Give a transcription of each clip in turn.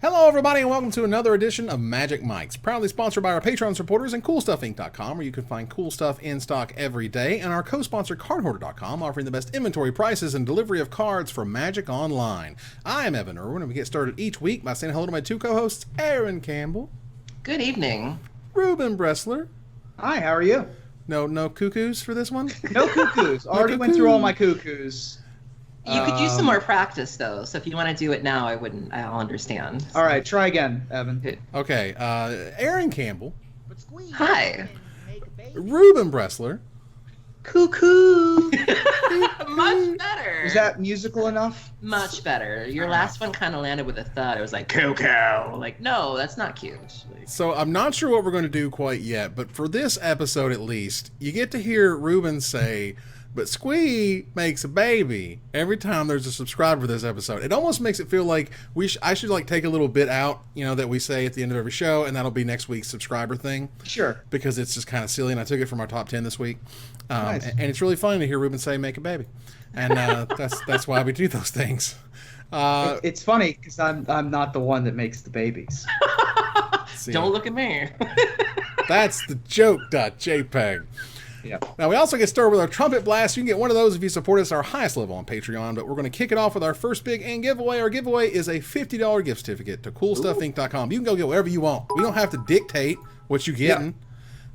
Hello everybody and welcome to another edition of Magic Mics, proudly sponsored by our Patreon supporters and CoolStuffInc.com, where you can find cool stuff in stock every day, and our co-sponsor CardHoarder.com, offering the best inventory prices and delivery of cards for Magic Online. I am Evan Irwin, and we get started each week by saying hello to my two co-hosts, Aaron Campbell. Good evening. Ruben Bressler. Hi, how are you? No cuckoos for this one? No cuckoos. Already went through all my cuckoos. You could use some more practice, though, so if you want to do it now, I'll understand. All right, try again, Evan. Okay, Aaron Campbell. Hi. Ruben Bressler. Cuckoo. Much better. Is that musical enough? Much better. Your last one kind of landed with a thud. It was like, cuckoo. Like, no, that's not cute. Like, so I'm not sure what we're going to do quite yet, but for this episode at least, you get to hear Ruben say, "But Squee makes a baby," every time there's a subscriber for this episode. It almost makes it feel like I should like take a little bit out, that we say at the end of every show, and that'll be next week's subscriber thing. Sure. Because it's just kind of silly, and I took it from our top 10 this week. Nice. And it's really funny to hear Ruben say "make a baby," and that's why we do those things. It's funny because I'm not the one that makes the babies. Don't look at me. That's the joke.jpg. Yeah. Now, we also get started with our trumpet blast. You can get one of those if you support us at our highest level on Patreon, but we're going to kick it off with our first big and giveaway. Our giveaway is a $50 gift certificate to CoolStuffInc.com. You can go get whatever you want. We don't have to dictate what you're getting.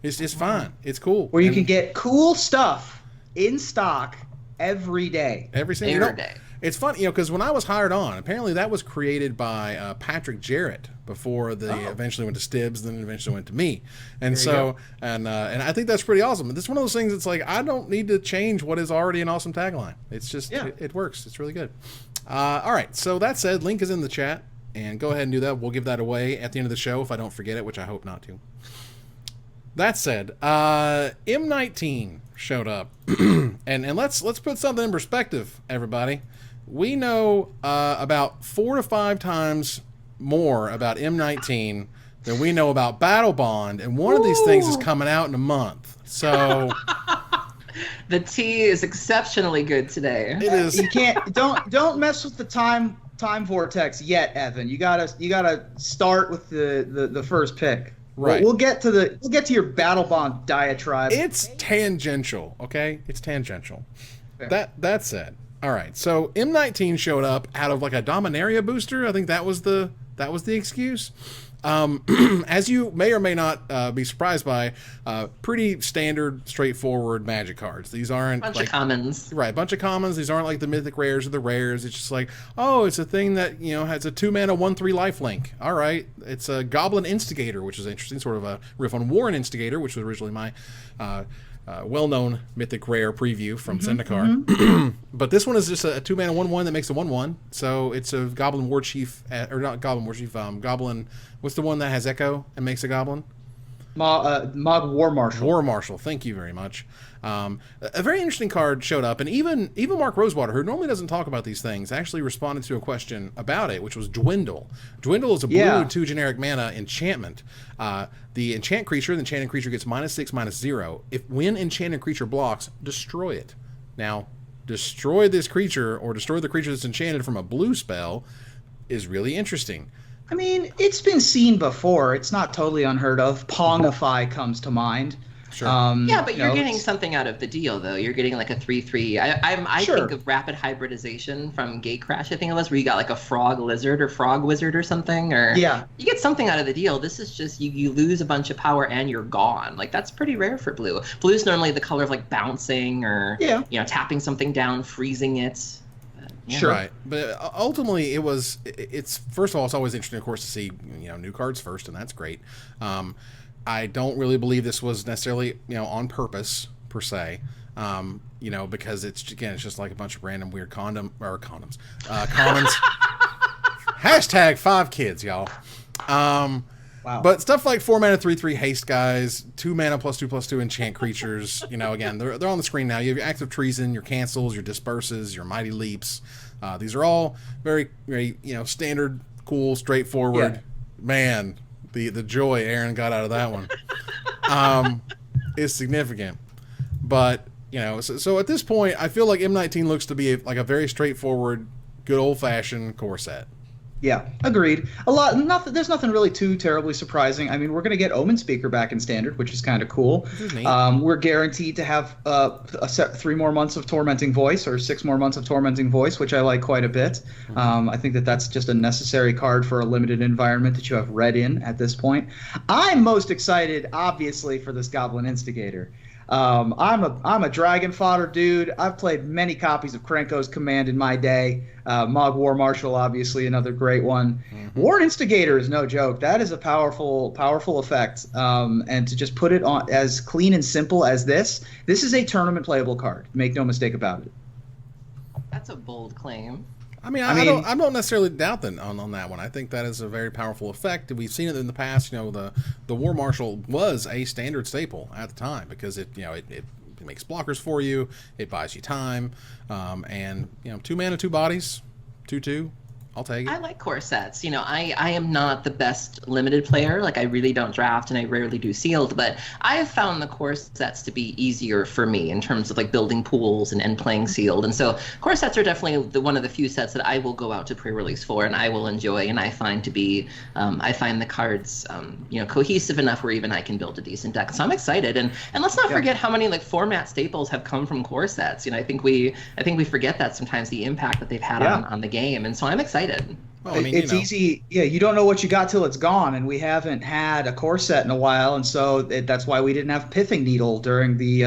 Yeah. It's fine. It's cool. Where you can get cool stuff in stock every day. Every single day. It's funny, because when I was hired on, apparently that was created by Patrick Jarrett before they eventually went to Stibbs, then eventually went to me. And so, and I think that's pretty awesome. It's one of those things that's like, I don't need to change what is already an awesome tagline. It's just, it works. It's really good. All right. So that said, link is in the chat, and go ahead and do that. We'll give that away at the end of the show if I don't forget it, which I hope not to. That said, M19 showed up, and let's put something in perspective, everybody. We know about 4 to 5 times more about M19 than we know about BattleBond, and one of these things is coming out in a month. So the tea is exceptionally good today. It is. You can't don't mess with the time vortex yet, Evan. You gotta start with the first pick. Right. We'll get to your BattleBond diatribe. It's tangential, okay? It's tangential. Fair. That said. All right, so M19 showed up out of like a Dominaria booster. I think that was the excuse. As you may or may not be surprised by, pretty standard, straightforward Magic cards. These aren't bunch of commons. Right, bunch of commons. These aren't like the mythic rares or the rares. It's just like, oh, it's a thing that has a 2-mana 1/3 lifelink. All right, it's a Goblin Instigator, which is interesting, sort of a riff on Warren Instigator, which was originally my well-known mythic rare preview from Zendikar. But this one is just a 2-mana 1/1 that makes a 1/1. So it's a Goblin War Chief, or not Goblin War Chief, Goblin. What's the one that has Echo and makes a Goblin? Mod War Marshal. War Marshal. Thank you very much. A very interesting card showed up, and even Mark Rosewater, who normally doesn't talk about these things, actually responded to a question about it, which was Dwindle. Dwindle is a blue 2 generic mana enchantment. The enchant creature, the enchanted creature gets -6/-0. When enchanted creature blocks, destroy it. Now, destroy this creature or destroy the creature that's enchanted from a blue spell is really interesting. I mean, it's been seen before. It's not totally unheard of. Pongify comes to mind. Sure. Yeah, but you're getting something out of the deal, though. You're getting like a 3/3. I Sure. think of rapid hybridization from Gatecrash, I think it was, where you got like a frog lizard or frog wizard or something. Or Yeah. You get something out of the deal. This is just you lose a bunch of power and you're gone. Like, that's pretty rare for blue. Blue's normally the color of like bouncing or tapping something down, freezing it. Sure. Right, but ultimately it's first of all, it's always interesting, of course, to see new cards first, and that's great. I don't really believe this was necessarily on purpose per se, because it's just like a bunch of random weird commons. Hashtag 5 kids, y'all. Wow. But stuff like 4-mana 3/3 haste guys, 2-mana +2/+2 enchant creatures. Again, they're on the screen now. You have your active treason, your cancels, your disperses, your mighty leaps. These are all very, very standard, cool, straightforward. Yeah. Man, the joy Aaron got out of that one is significant. But so at this point, I feel like M19 looks to be like a very straightforward, good old fashioned core set. Yeah, agreed. There's nothing really too terribly surprising. I mean, we're going to get Omen Speaker back in Standard, which is kind of cool. We're guaranteed to have 3 more months of Tormenting Voice, or 6 more months of Tormenting Voice, which I like quite a bit. I think that's just a necessary card for a limited environment that you have red in at this point. I'm most excited, obviously, for this Goblin Instigator. I'm a Dragon Fodder dude. I've played many copies of Krenko's Command in my day. Mog War Marshal, obviously, another great one. War Instigator is no joke. That is a powerful effect. And to just put it on as clean and simple as this is a tournament playable card. Make no mistake about it. That's a bold claim. I mean, I don't necessarily doubt that on that one. I think that is a very powerful effect. We've seen it in the past. The War Marshal was a standard staple at the time because it makes blockers for you, it buys you time, and 2 mana, 2 bodies, 2/2. I'll take it. I like core sets. I am not the best limited player. Like, I really don't draft and I rarely do sealed, but I have found the core sets to be easier for me in terms of like building pools and playing sealed. And so core sets are definitely one of the few sets that I will go out to pre-release for and I will enjoy, and I find to be I find the cards cohesive enough where even I can build a decent deck. So I'm excited. And let's not forget how many like format staples have come from core sets. I think we forget that sometimes, the impact that they've had on the game. And so I'm excited. Well, I mean, it's easy. Yeah, you don't know what you got till it's gone, and we haven't had a core set in a while, and so that's why we didn't have Pithing Needle during the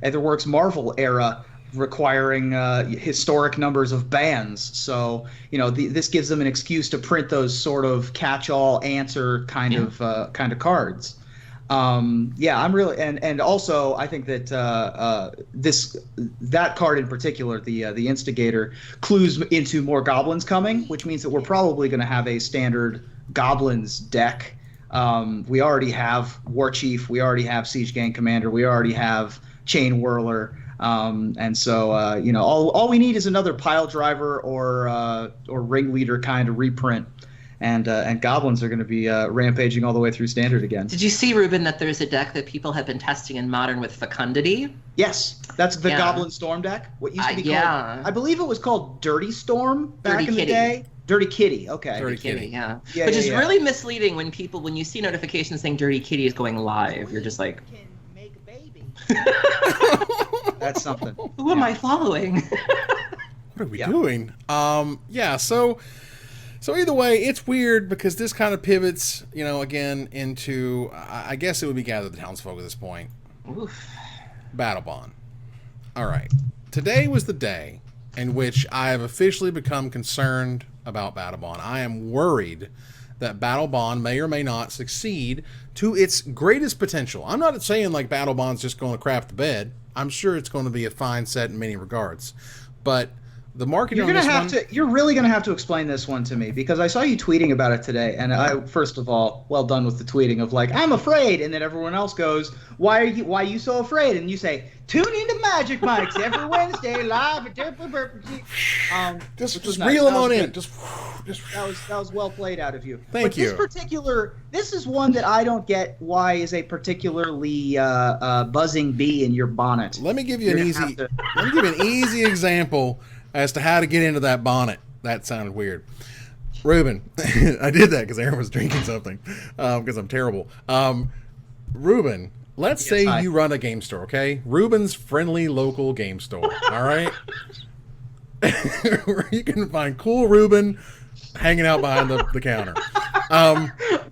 Etherworks Marvel era, requiring historic numbers of bans. So this gives them an excuse to print those sort of catch-all answer kind of cards. I'm really and also I think that that card in particular, the Instigator, clues into more goblins coming, which means that we're probably going to have a standard goblins deck. We already have War Chief, we already have Siege Gang Commander, we already have Chain Whirler, and so all we need is another Pile Driver or Ringleader kind of reprint. And goblins are going to be rampaging all the way through Standard again. Did you see, Ruben, that there's a deck that people have been testing in Modern with Fecundity? Yes, that's the Goblin Storm deck. What used to be called, I believe it was called Dirty Storm back in the day. Dirty Kitty, okay. Dirty Kitty, yeah. Which is really misleading when you see notifications saying Dirty Kitty is going live. You're just like... Can make a baby. That's something. Who am I following? What are we doing? So either way, it's weird because this kind of pivots, again into, I guess it would be Gather the Townsfolk at this point. Oof. BattleBond. All right. Today was the day in which I have officially become concerned about BattleBond. I am worried that BattleBond may or may not succeed to its greatest potential. I'm not saying like BattleBond's just going to crap the bed. I'm sure it's going to be a fine set in many regards. But the marketing you're really going to have to explain this one to me, because I saw you tweeting about it today, and I, first of all, well done with the tweeting of like, I'm afraid, and then everyone else goes, why are you so afraid? And you say, tune into Magic Mike's every Wednesday live at just reel them on in. That was well played out of you. Thank you. This is one that I don't get why is a particularly buzzing bee in your bonnet. Let me give you an easy example as to how to get into that bonnet. That sounded weird. Ruben, I did that because Aaron was drinking something, because I'm terrible. Ruben, let's say you run a game store, okay? Ruben's friendly local game store, all right? Where you can find cool Ruben hanging out behind the counter.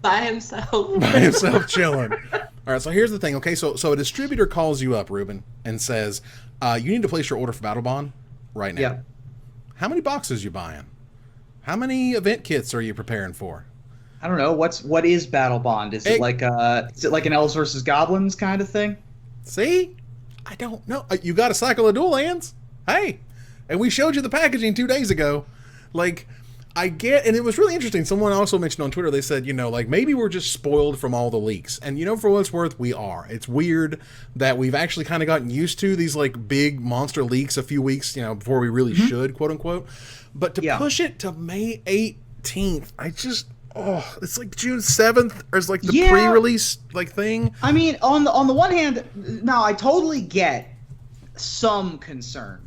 By himself. By himself, chilling. All right, so here's the thing, okay? So a distributor calls you up, Ruben, and says, you need to place your order for BattleBond right now. Yeah. How many boxes you buying? How many event kits are you preparing for? I don't know. What is BattleBond? Is it like an Elves versus Goblins kind of thing? See? I don't know. You got a cycle of dual lands? Hey. And we showed you the packaging 2 days ago. Like, I get, and it was really interesting. Someone also mentioned on Twitter, they said, like maybe we're just spoiled from all the leaks. And for what it's worth, we are. It's weird that we've actually kind of gotten used to these like big monster leaks a few weeks, before we really should, quote unquote. But to push it to May 18th, it's like June 7th, or it's like the pre-release like thing. I mean, on the one hand, now I totally get some concern.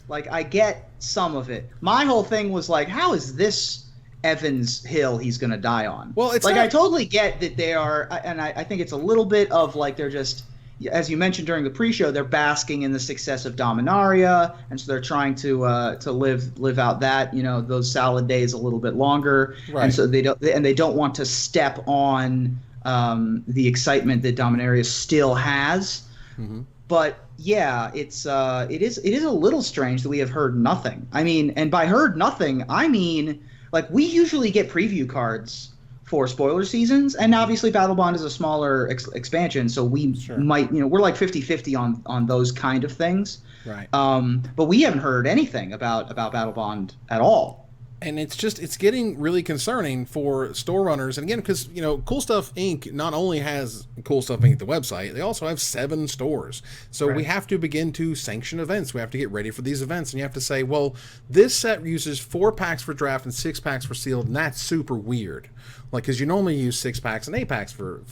Like, I get some of it. My whole thing was like, how is this Evan's hill he's going to die on. Well, it's like not... I totally get that they are, and I think it's a little bit of like they're just, as you mentioned during the pre-show, they're basking in the success of Dominaria, and so they're trying to live out that, you know, those salad days a little bit longer, right. And so they don't want to step on the excitement that Dominaria still has. Mm-hmm. But yeah, it is a little strange that we have heard nothing. I mean, and by heard nothing, I mean, like, we usually get preview cards for spoiler seasons, and obviously BattleBond is a smaller expansion, so we might, you know, we're like 50-50 on those kind of things. Right. But we haven't heard anything about BattleBond at all. And it's getting really concerning for store runners. And again, because, you know, Cool Stuff Inc. not only has Cool Stuff Inc. the website, they also have 7 stores. So we have to begin to sanction events. We have to get ready for these events. And you have to say, well, this set uses 4 packs for draft and 6 packs for sealed, and that's super weird. Like, because you normally use 6 packs and 8 packs for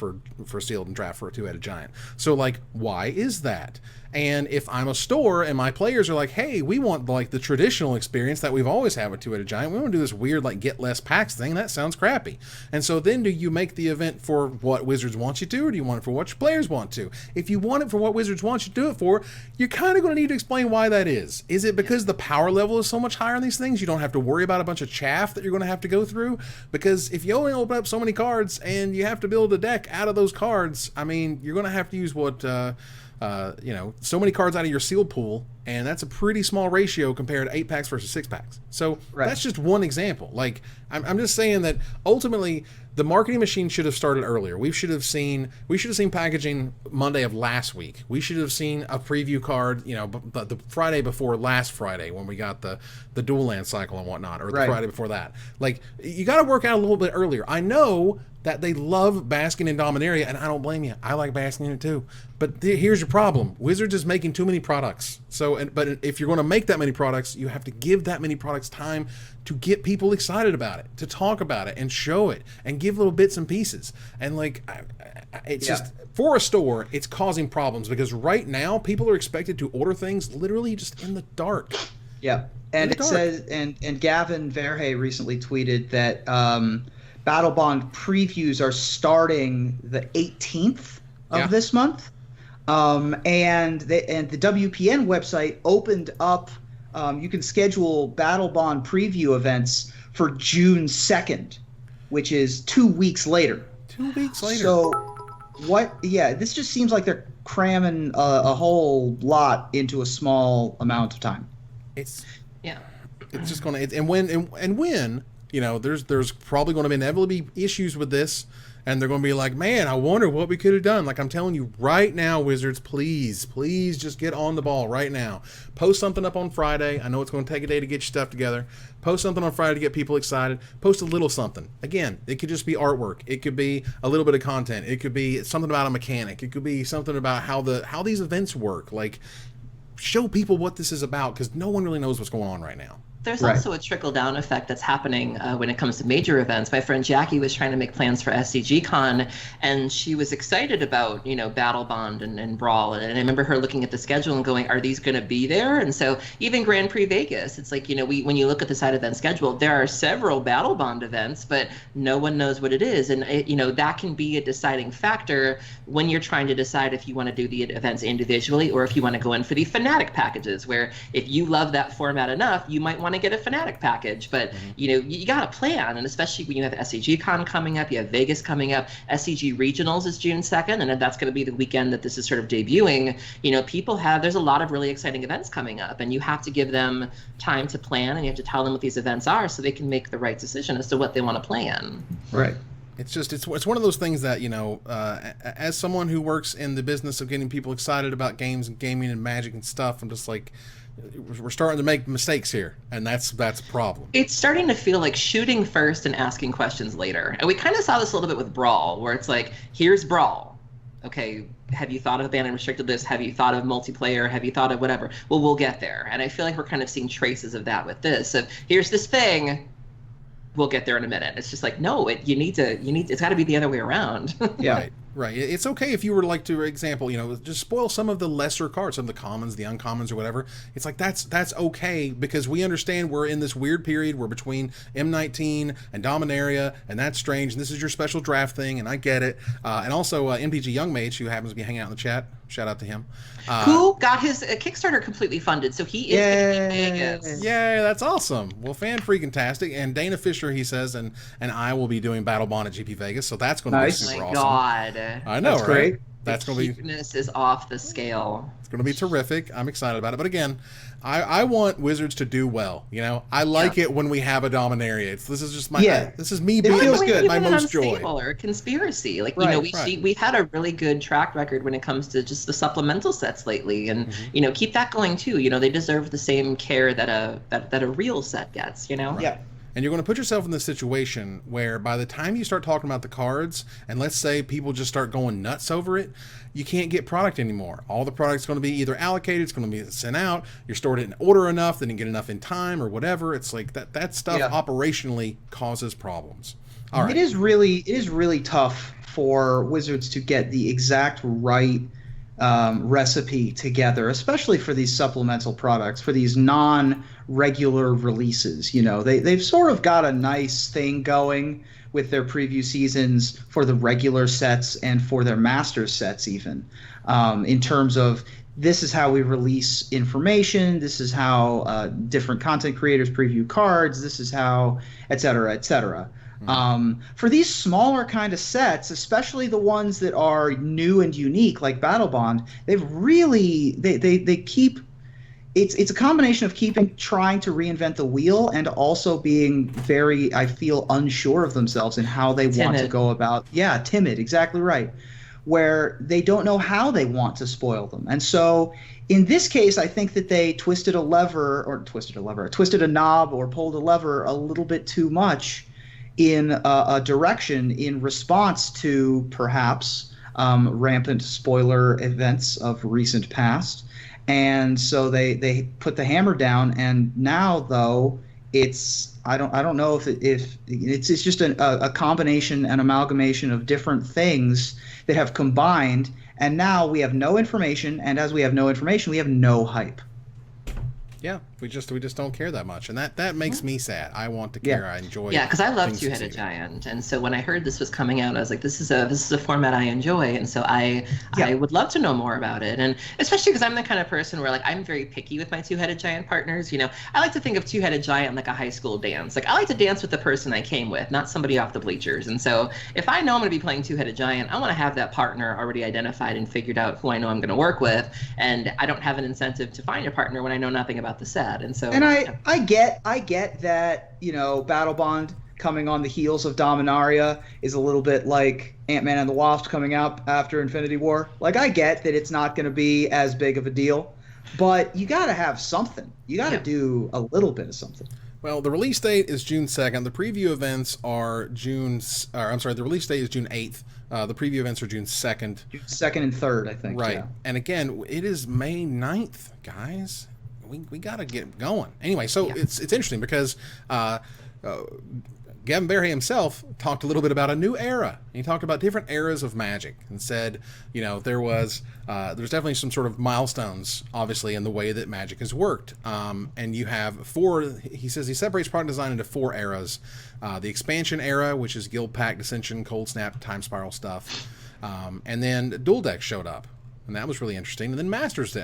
sealed and draft for a 2-headed giant. So, like, why is that? And if I'm a store and my players are like, hey, we want like the traditional experience that we've always had with 2-headed giant, we want to do this weird like get less packs thing, that sounds crappy. And so then do you make the event for what Wizards wants you to, or do you want it for what your players want to? If you want it for what Wizards wants you to do it for, you're kind of going to need to explain why that is. Is it because the power level is so much higher on these things, you don't have to worry about a bunch of chaff that you're going to have to go through? Because if you only open up so many cards and you have to build a deck out of those cards, I mean, you're going to have to use what... you know, so many cards out of your sealed pool, and that's a pretty small ratio compared to 8 packs versus 6 packs. So that's just one example. Like, I'm just saying that ultimately the marketing machine should have started earlier. We should have seen packaging Monday of last week. We should have seen a preview card, you know, the Friday before last Friday when we got the dual land cycle and whatnot, or the Friday before that. Like, you got to work out a little bit earlier. I know that they love basking in Dominaria, and I don't blame you. I like basking in it too. But here's your problem. Wizards is making too many products. But if you're going to make that many products, you have to give that many products time to get people excited about it, to talk about it, and show it, and give little bits and pieces. And like, it's just, for a store, it's causing problems, because right now, people are expected to order things literally just in the dark. Yeah. And it says, and Gavin Verhey recently tweeted that BattleBond previews are starting the 18th of this month. And the WPN website opened up, you can schedule BattleBond preview events for June 2nd, which is 2 weeks later. 2 weeks later. So this just seems like they're cramming a whole lot into a small amount of time. It's just going to, and when, you know, there's probably going to inevitably be issues with this, and they're going to be like, man, I wonder what we could have done. Like, I'm telling you right now, Wizards, please just get on the ball right now. Post something up on Friday. I know it's going to take a day to get your stuff together. Post something on Friday to get people excited. Post a little something. Again, it could just be artwork. It could be a little bit of content. It could be something about a mechanic. It could be something about how these events work. Like, show people what this is about, because no one really knows what's going on right now. There's also a trickle-down effect that's happening when it comes to major events. My friend Jackie was trying to make plans for SCGCon, and she was excited about, you know, BattleBond and Brawl. And I remember her looking at the schedule and going, are these going to be there? And so even Grand Prix Vegas, it's like, you know, when you look at the side event schedule, there are several BattleBond events, but no one knows what it is. And, you know, that can be a deciding factor when you're trying to decide if you want to do the events individually or if you want to go in for the Fnatic packages, where if you love that format enough, you might want to get a Fnatic package. But you know, you got to plan, and especially when you have SCGCon coming up, you have Vegas coming up, SCG Regionals is June 2nd, and that's going to be the weekend that this is sort of debuting. You know, there's a lot of really exciting events coming up, and you have to give them time to plan, and you have to tell them what these events are so they can make the right decision as to what they want to plan. Right. It's one of those things that, you know, as someone who works in the business of getting people excited about games and gaming and Magic and stuff, I'm just like, we're starting to make mistakes here, and that's a problem. It's starting to feel like shooting first and asking questions later. And we kind of saw this a little bit with Brawl, where it's like, here's Brawl. Okay, have you thought of banned and restricted list? Have you thought of multiplayer? Have you thought of whatever? Well, we'll get there. And I feel like we're kind of seeing traces of that with this. So here's this thing. We'll get there in a minute. It's just like, no, it's got to be the other way around. Yeah. Right. It's okay if you were like, to example, just spoil some of the lesser cards, some of the commons, the uncommons, or whatever. It's like that's okay, because we understand we're in this weird period. We're between M19 and Dominaria, and that's strange. And this is your special draft thing, and I get it. And also MTG Youngmage, who happens to be hanging out in the chat. Shout out to him. Who got his Kickstarter completely funded, so he is going to be Vegas. Yay, that's awesome. Well, fan-freaking-tastic. And Dana Fisher, he says, and I will be doing BattleBondage GP Vegas, so that's going to be super awesome. God. I know, that's right? Great. That's going to be... cuteness is off the scale. It's going to be terrific. I'm excited about it. But again, I want Wizards to do well. I like it when we have a Dominaria. This is just my... This is me being my most joy. Or a conspiracy. Like, Right. we've had a really good track record when it comes to just the supplemental sets lately. And, keep that going too. They deserve the same care that a real set gets, Right. Yeah. And you're going to put yourself in this situation where by the time you start talking about the cards, and let's say people just start going nuts over it, you can't get product anymore. All the product's going to be either allocated, it's going to be sent out, you're stored in order enough, then you get enough in time or whatever. It's like that stuff operationally causes problems. All right. It is really tough for Wizards to get the exact right recipe together, especially for these supplemental products, for these non-regular releases. They've sort of got a nice thing going with their preview seasons for the regular sets and for their master sets even, in terms of this is how we release information, this is how different content creators preview cards, this is how, et cetera, et cetera. For these smaller kind of sets, especially the ones that are new and unique, like BattleBond, they've really they keep it's a combination of trying to reinvent the wheel and also being very, I feel, unsure of themselves in how they want to go about. Yeah, timid, exactly right. Where they don't know how they want to spoil them, and so in this case, I think that they twisted a knob or pulled a lever a little bit too much in a direction in response to perhaps rampant spoiler events of recent past. And so they put the hammer down, and now though it's I don't know if it's just a combination, an amalgamation of different things that have combined, and now we have no information, and as we have no information, we have no hype. Yeah, we just don't care that much, and that makes me sad. I want to care. I enjoy. Yeah, because I love Two-Headed Giant, and so when I heard this was coming out, I was like, this is a format I enjoy, and so I would love to know more about it, and especially because I'm the kind of person where I'm very picky with my Two-Headed Giant partners. I like to think of Two-Headed Giant like a high school dance. Like, I like to dance with the person I came with, not somebody off the bleachers. And so if I know I'm going to be playing Two-Headed Giant, I want to have that partner already identified and figured out who I know I'm going to work with, and I don't have an incentive to find a partner when I know nothing about the set. And so, and I get that BattleBond coming on the heels of Dominaria is a little bit like Ant-Man and the Wasp coming out after Infinity War. Like, I get that it's not going to be as big of a deal, but you got to have something. You got to do a little bit of something. Well, the release date is June 2nd. The preview events are the release date is June 8th. The preview events are June 2nd. June 2nd and 3rd, I think. Right. Yeah. And again, it is May 9th, guys. We got to get going. Anyway, so it's interesting because Gavin Barry himself talked a little bit about a new era. He talked about different eras of Magic and said, there's definitely some sort of milestones, obviously, in the way that Magic has worked. And you have he says he separates product design into 4 eras. The expansion era, which is Guild Pack, Dissension, Cold Snap, Time Spiral stuff. And then Dual Deck showed up. And that was really interesting. And then Masters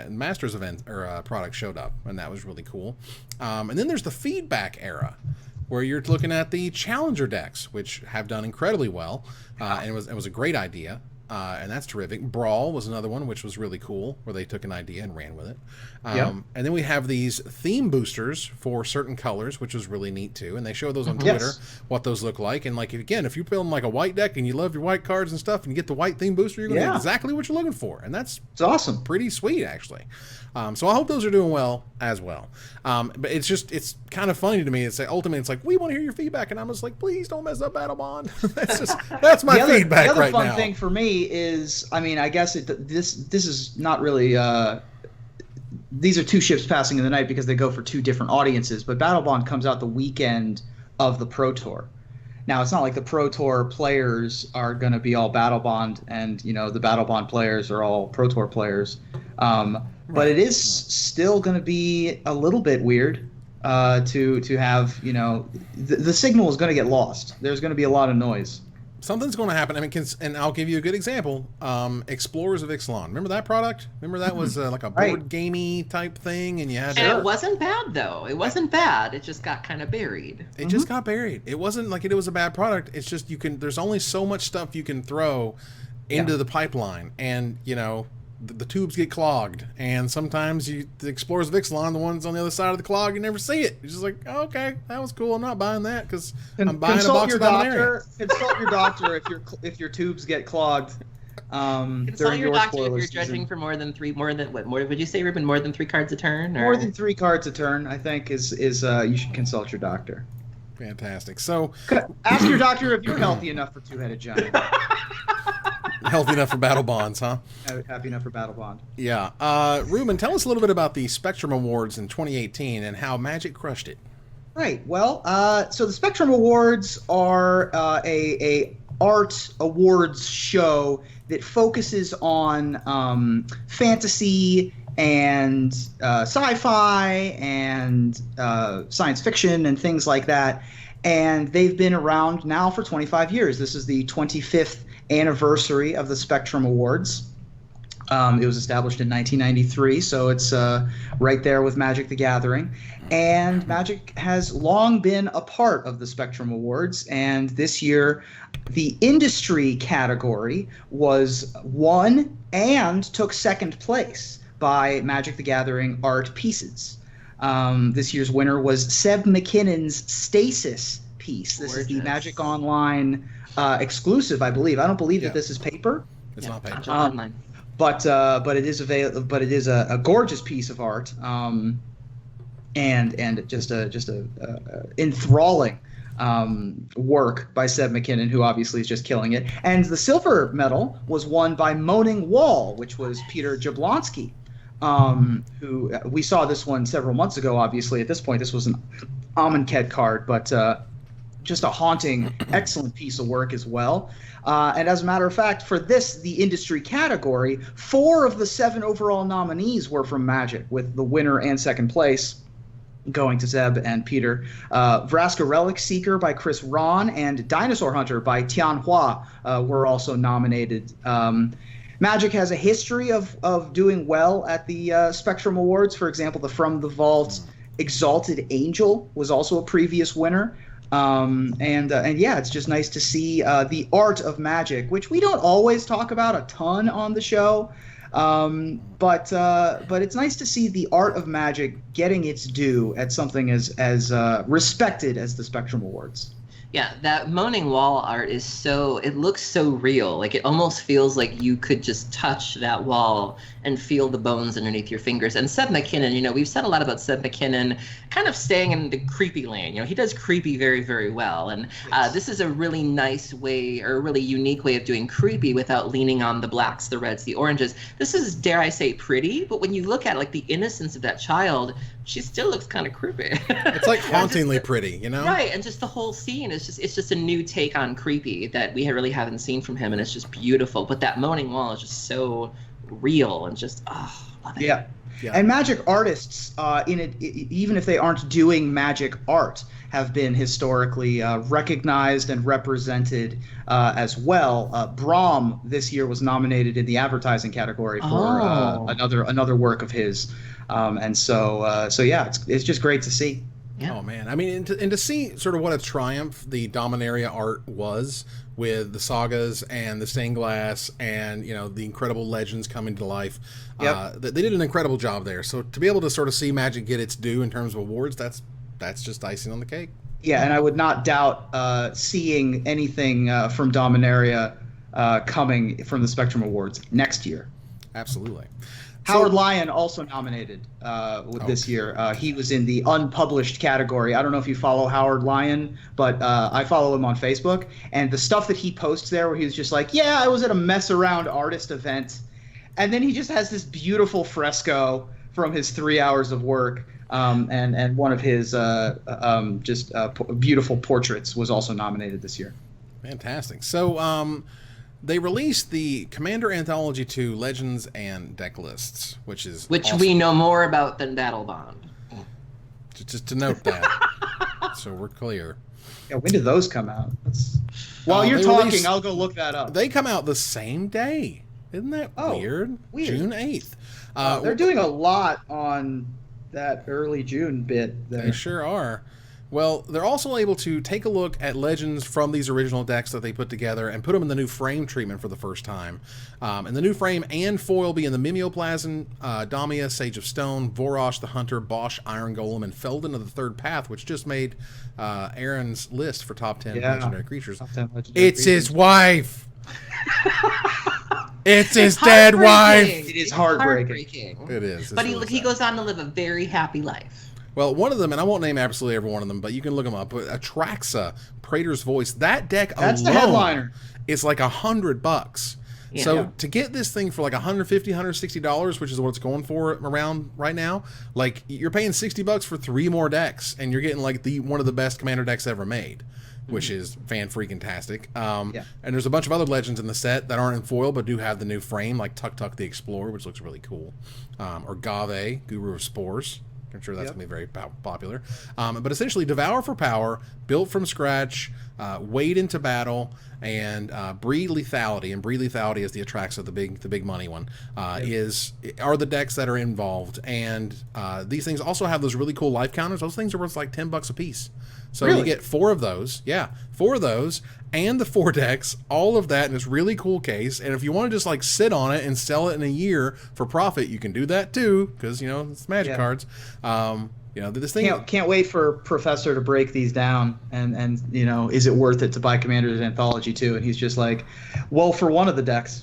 event or product showed up, and that was really cool. And then there's the feedback era, where you're looking at the challenger decks, which have done incredibly well, and it was a great idea. And that's terrific. Brawl was another one, which was really cool, where they took an idea and ran with it. And then we have these theme boosters for certain colors, which was really neat too. And they show those on Twitter, what those look like. And if you're building like a white deck and you love your white cards and stuff, and you get the white theme booster, you're going to get exactly what you're looking for. And it's awesome. Pretty sweet, actually. So I hope those are doing well as well. But it's kind of funny to me. Ultimately, it's like, we want to hear your feedback. And I'm just like, please don't mess up BattleBond. That's my feedback right now. The other fun thing for me is, I guess this is not really these are 2 ships passing in the night because they go for 2 different audiences, but BattleBond comes out the weekend of the Pro Tour. Now, it's not like the Pro Tour players are going to be all BattleBond, and the BattleBond players are all Pro Tour players. But it is still going to be a little bit weird to have, the signal is going to get lost. There's going to be a lot of noise. Something's going to happen. I mean, and I'll give you a good example. Explorers of Ixalan. Remember that product? Remember that was like a board gamey type thing, and you had. And it wasn't bad though. It wasn't bad. It just got kind of buried. It just got buried. It wasn't like it was a bad product. It's just there's only so much stuff you can throw into the pipeline, and the tubes get clogged, and sometimes the Explorers of Ixalan, the ones on the other side of the clog, you never see it. You're just like, oh, okay, that was cool. I'm not buying that because I'm buying a box of Dominaria. Consult your doctor if your tubes get clogged. Consult your doctor if you're judging for more than what would you say, Ruben? More than 3 cards a turn? Or? More than 3 cards a turn, I think, is you should consult your doctor. Fantastic. So ask your doctor if you're healthy enough for Two-Headed Giant. Healthy enough for battle bonds, huh? Happy enough for BattleBond. Yeah. Ruben, tell us a little bit about the Spectrum Awards in 2018 and how Magic crushed it. Right. Well, so the Spectrum Awards are a art awards show that focuses on fantasy and sci-fi and science fiction and things like that. And they've been around now for 25 years. This is the 25th anniversary of the Spectrum Awards. It was established in 1993, so it's right there with Magic the Gathering. And Magic has long been a part of the Spectrum Awards, and this year the industry category was won and took second place by Magic the Gathering art pieces. This year's winner was Seb McKinnon's Stasis piece. This is the Magic Online exclusive, I believe. I don't believe that this is paper. It's not paper. But it is But it is a gorgeous piece of art, and just a enthralling work by Seb McKinnon, who obviously is just killing it. And the silver medal was won by Moaning Wall, which was Piotr Jablonski, who we saw this one several months ago. Obviously, at this point, this was an Amonkhet card, but just a haunting, excellent piece of work as well. And as a matter of fact, for the industry category, 4 of the 7 overall nominees were from Magic, with the winner and second place going to Seb and Piotr. Vraska Relic Seeker by Chris Rahn and Dinosaur Hunter by Tianhua were also nominated. Magic has a history of doing well at the Spectrum Awards. For example, the From the Vault Exalted Angel was also a previous winner. And yeah, it's just nice to see the art of Magic, which we don't always talk about a ton on the show, but it's nice to see the art of Magic getting its due at something as respected as the Spectrum Awards. Yeah, that Moaning Wall art is it looks so real. Like, it almost feels like you could just touch that wall and feel the bones underneath your fingers. And Seb McKinnon, we've said a lot about Seb McKinnon kind of staying in the creepy lane. He does creepy very, very well. And this is a really nice way, or a really unique way of doing creepy without leaning on the blacks, the reds, the oranges. This is, dare I say, pretty, but when you look at like the innocence of that child, she still looks kind of creepy. It's like hauntingly pretty, Right, and just the whole scene is it's just a new take on creepy that we really haven't seen from him, and it's just beautiful. But that Moaning Wall is just so real and just love it. Yeah. And Magic artists, even if they aren't doing Magic art, have been historically recognized and represented as well. Braum this year was nominated in the advertising category for another work of his, and so yeah, it's just great to see. Yeah. Oh man, I mean, and to see sort of what a triumph the Dominaria art was, with the sagas and the stained glass and the incredible legends coming to life. They did an incredible job there. So to be able to sort of see Magic get its due in terms of awards, that's just icing on the cake. Yeah, and I would not doubt seeing anything from Dominaria coming from the Spectrum Awards next year. Absolutely. Howard Lyon also nominated this year. He was in the unpublished category. I don't know if you follow Howard Lyon, but I follow him on Facebook. And the stuff that he posts there where he was just like, yeah, I was at a mess around artist event. And then he just has this beautiful fresco from his 3 hours of work and one of his beautiful portraits was also nominated this year. Fantastic. So they released the Commander Anthology 2 Legends and Deck Lists, which awesome. We know more about than BattleBond. Just to note that, so we're clear. Yeah, when did those come out? While you're talking, I'll go look that up. They come out the same day. Isn't that weird? June 8th. They're doing a lot on that early June bit there. They sure are. Well, they're also able to take a look at legends from these original decks that they put together and put them in the new frame treatment for the first time. And the new frame and foil being the Mimeoplasm, Damia, Sage of Stone, Vorosh the Hunter, Bosch, Iron Golem, and Felden of the Third Path, which just made Aaron's list for top 10 legendary creatures. It's his wife! It's his dead wife! It is heartbreaking. It is. But he goes on to live a very happy life. Well, one of them, and I won't name absolutely every one of them, but you can look them up. Atraxa, Praetor's Voice. That deck That's the headliner. Is like $100. Yeah. So to get this thing for like $150, $160, which is what it's going for around right now, like you're paying $60 for 3 more decks, and you're getting like one of the best Commander decks ever made, which is fan-freaking-tastic. And there's a bunch of other legends in the set that aren't in foil but do have the new frame, like Tuk Tuk the Explorer, which looks really cool, or Gave, Guru of Spores. I'm sure that's going to be very popular. But essentially, Devour for Power, built from scratch, wade into battle, and breed lethality. And breed lethality is the Atraxa, the big money one. Are the decks that are involved. And these things also have those really cool life counters. Those things are worth like $10 a piece. So you get 4 of those. Yeah, 4 of those. And the 4 decks, all of that in this really cool case. And if you want to just like sit on it and sell it in a year for profit, you can do that too, because it's Magic cards. This thing can't wait for Professor to break these down and is it worth it to buy Commander's Anthology 2? And he's just like, well, for one of the decks.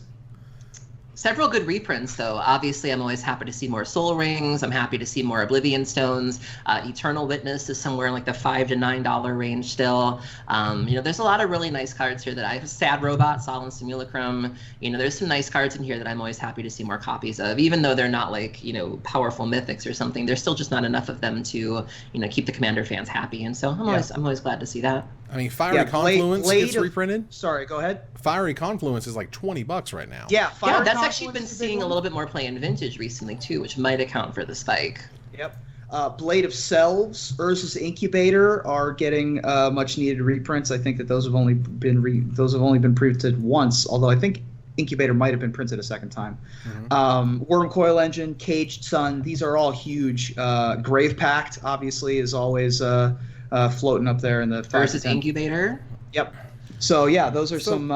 Several good reprints, though. Obviously, I'm always happy to see more Soul Rings. I'm happy to see more Oblivion Stones. Eternal Witness is somewhere in like the $5 to $9 range still. There's a lot of really nice cards here that I have. Sad Robot, Solemn Simulacrum. There's some nice cards in here that I'm always happy to see more copies of. Even though they're not like, powerful mythics or something, there's still just not enough of them to, keep the Commander fans happy. And so I'm always glad to see that. I mean, Fiery Confluence gets reprinted. Sorry, go ahead. Fiery Confluence is like $20 right now. Yeah, that's actually been seeing a little bit more play in Vintage recently too, which might account for the spike. Yep. Blade of Selves, Urza's Incubator are getting much needed reprints. I think that those have only been printed once, although I think Incubator might have been printed a second time. Wormcoil Engine, Caged Sun, these are all huge. Grave Pact, obviously, is always floating up there in the versus Incubator. Yep. So yeah, those are some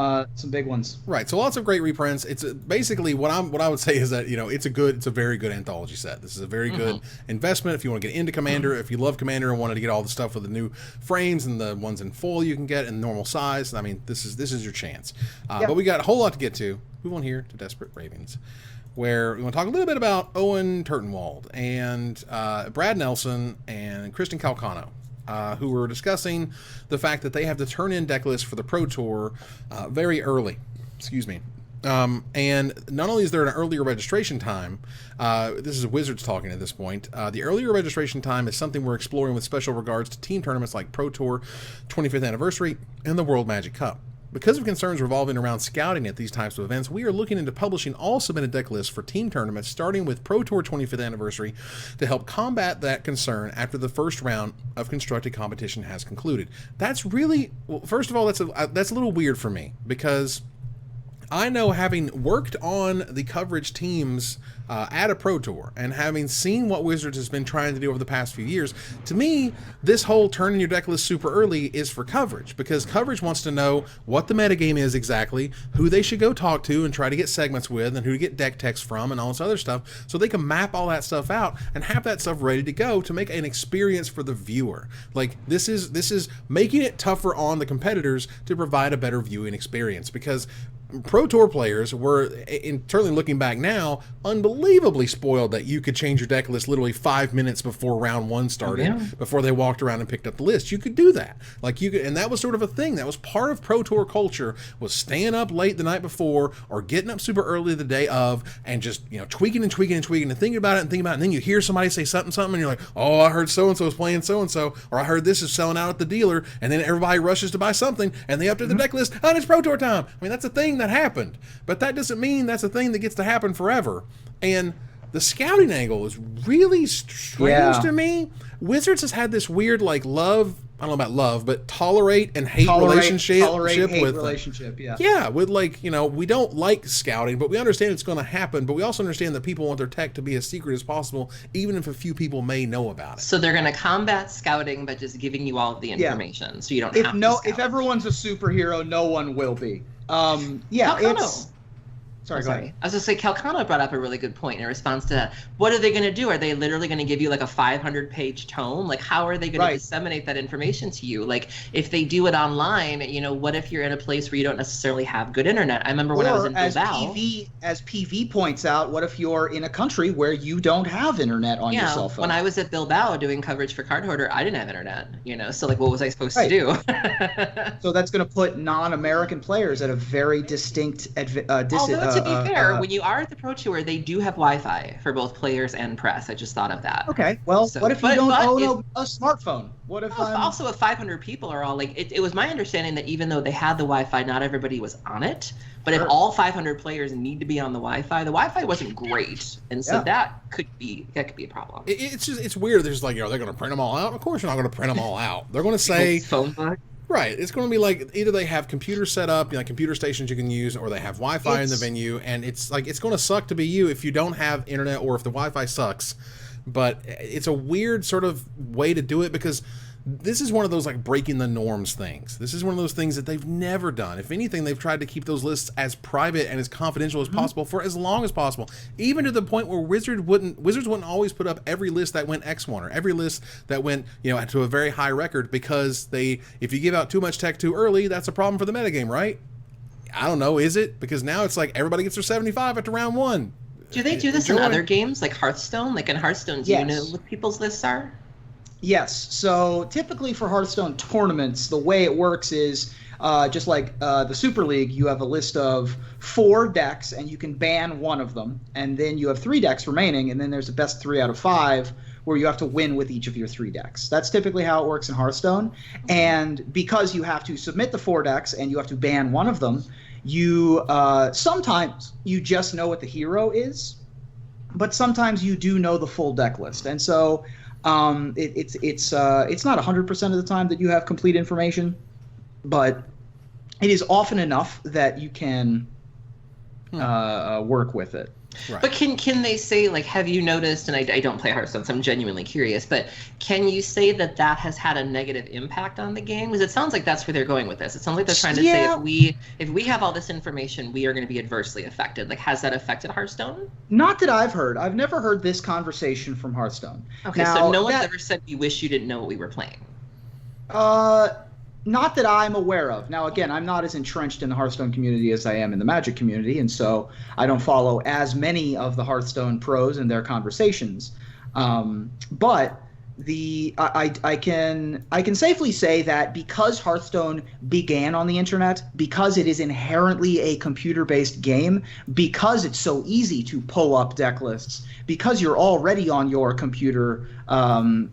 big ones. Right. So lots of great reprints. It's basically what I would say is that it's a very good anthology set. This is a very good investment if you want to get into Commander. If you love Commander and wanted to get all the stuff with the new frames and the ones in full you can get in normal size. I mean, this is your chance. But we got a whole lot to get to. Move on here to Desperate Ravings, where we want to talk a little bit about Owen Turtenwald and Brad Nelson and Kristen Calcano. Who were discussing the fact that they have to turn in deck lists for the Pro Tour very early. Excuse me. And not only is there an earlier registration time, this is Wizards talking at this point, the earlier registration time is something we're exploring with special regards to team tournaments like Pro Tour 25th Anniversary and the World Magic Cup. Because of concerns revolving around scouting at these types of events, we are looking into publishing all submitted deck lists for team tournaments, starting with Pro Tour 25th Anniversary, to help combat that concern after the first round of constructed competition has concluded. That's really, well, first of all, that's a little weird for me, because I know, having worked on the coverage teams at a Pro Tour and having seen what Wizards has been trying to do over the past few years, to me, this whole turning your deck list super early is for coverage, because coverage wants to know what the metagame is exactly, who they should go talk to and try to get segments with, and who to get deck text from, and all this other stuff, so they can map all that stuff out and have that stuff ready to go to make an experience for the viewer. Like, this is making it tougher on the competitors to provide a better viewing experience, because Pro Tour players were, certainly looking back now, unbelievable unbelievably spoiled that you could change your deck list literally 5 minutes before round 1 started, before they walked around and picked up the list. You could do that. Like you could, and that was sort of a thing. That was part of Pro Tour culture, was staying up late the night before or getting up super early the day of and just, you know, tweaking and thinking about it, and then you hear somebody say something and you're like, oh, I heard so-and-so is playing so-and-so, or I heard this is selling out at the dealer, and then everybody rushes to buy something and they update the deck list, and it's Pro Tour time. I mean, that's a thing that happened, but that doesn't mean that's a thing that gets to happen forever. And the scouting angle is really strange to me. Wizards has had this weird, like, I don't know about love, but tolerate and hate relationship with yeah, with, like, you know, we don't like scouting, but we understand it's going to happen, but we also understand that people want their tech to be as secret as possible, even if a few people may know about it. So they're going to combat scouting by just giving you all of the information, so you don't have to scout. If everyone's a superhero, no one will be. Sorry, go ahead. I was going to say, Calcano brought up a really good point in response to that. What are they going to do? Are they literally going to give you like a 500-page tome? Like, how are they going to disseminate that information to you? Like, if they do it online, you know, what if you're in a place where you don't necessarily have good internet? I remember when I was in Bilbao. As PV points out, what if you're in a country where you don't have internet on your cell phone? When I was at Bilbao doing coverage for Card Hoarder, I didn't have internet, you know, so like, what was I supposed to do? So that's going to put non-American players at a very distinct to be fair, when you are at the Pro Tour, they do have Wi-Fi for both players and press. I just thought of that. Okay, well, what if you don't own a smartphone? What if also if 500 people are all like, it was my understanding that even though they had the Wi-Fi, not everybody was on it. But if all 500 players need to be on the Wi-Fi wasn't great, and so that could be a problem. It's weird. There's like, you know, they're going to print them all out. Of course, you're not going to print them all out. They're going to say phone book. Right. It's going to be like either they have computers set up, you know, computer stations you can use, or they have Wi-Fi in the venue, and it's like it's going to suck to be you if you don't have internet or if the Wi-Fi sucks. But it's a weird sort of way to do it, because this is one of those like breaking the norms things. This is one of those things that they've never done. If anything, they've tried to keep those lists as private and as confidential as possible for as long as possible, even to the point where Wizards wouldn't always put up every list that went X1 or every list that went, you know, to a very high record, because if you give out too much tech too early, that's a problem for the metagame, right? I don't know, is it? Because now it's like everybody gets their 75 after round 1. Do they do this in other games like Hearthstone? Like in Hearthstone, do you know what people's lists are? Yes. So typically for Hearthstone tournaments, the way it works is just like the Super League, you have a list of 4 decks and you can ban one of them. And then you have 3 decks remaining, and then there's a best 3 out of 5 where you have to win with each of your 3 decks. That's typically how it works in Hearthstone. And because you have to submit the 4 decks and you have to ban one of them, you sometimes you just know what the hero is, but sometimes you do know the full deck list. And so it's not 100% of the time that you have complete information, but it is often enough that you can work with it. Right. But can they say, like, have you noticed, and I don't play Hearthstone, so I'm genuinely curious, but can you say that has had a negative impact on the game? Because it sounds like that's where they're going with this. It sounds like they're trying to say if we have all this information, we are going to be adversely affected. Like, has that affected Hearthstone? Not that I've heard. I've never heard this conversation from Hearthstone. Okay, now, so no one's ever said we wish you didn't know what we were playing. Not that I'm aware of. Now, again, I'm not as entrenched in the Hearthstone community as I am in the Magic community, and so I don't follow as many of the Hearthstone pros and their conversations. But I can safely say that because Hearthstone began on the internet, because it is inherently a computer-based game, because it's so easy to pull up deck lists, because you're already on your computer, and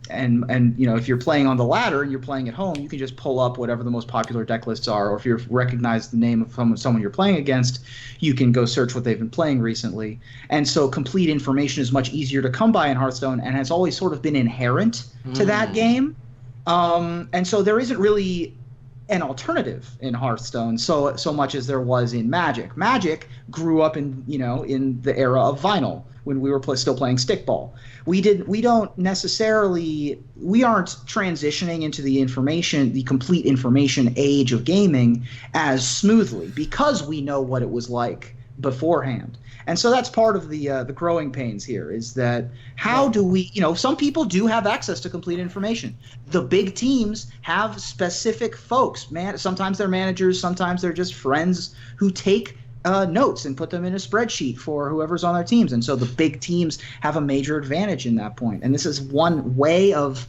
you know, if you're playing on the ladder and you're playing at home, you can just pull up whatever the most popular deck lists are, or if you recognize the name of someone you're playing against, you can go search what they've been playing recently. And so complete information is much easier to come by in Hearthstone, and has always sort of been inherent to that game. And so there isn't really an alternative in Hearthstone so much as there was in Magic. Magic grew up in the era of vinyl, when we were still playing stickball. We aren't transitioning into the complete information age of gaming as smoothly, because we know what it was like beforehand. And so that's part of the growing pains here, is that how do we, some people do have access to complete information. The big teams have specific folks, sometimes they're managers, sometimes they're just friends who take notes and put them in a spreadsheet for whoever's on their teams. And so the big teams have a major advantage in that point. And this is one way of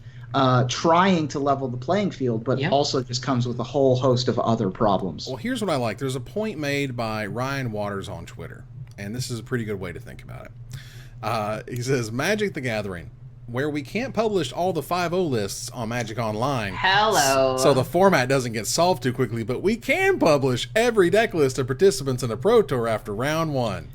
trying to level the playing field, but also just comes with a whole host of other problems. Well, here's what I like. There's a point made by Ryan Waters on Twitter, and this is a pretty good way to think about it. He says, Magic the Gathering, where we can't publish all the 5.0 lists on Magic Online. Hello. So the format doesn't get solved too quickly, but we can publish every deck list of participants in a Pro Tour after round 1.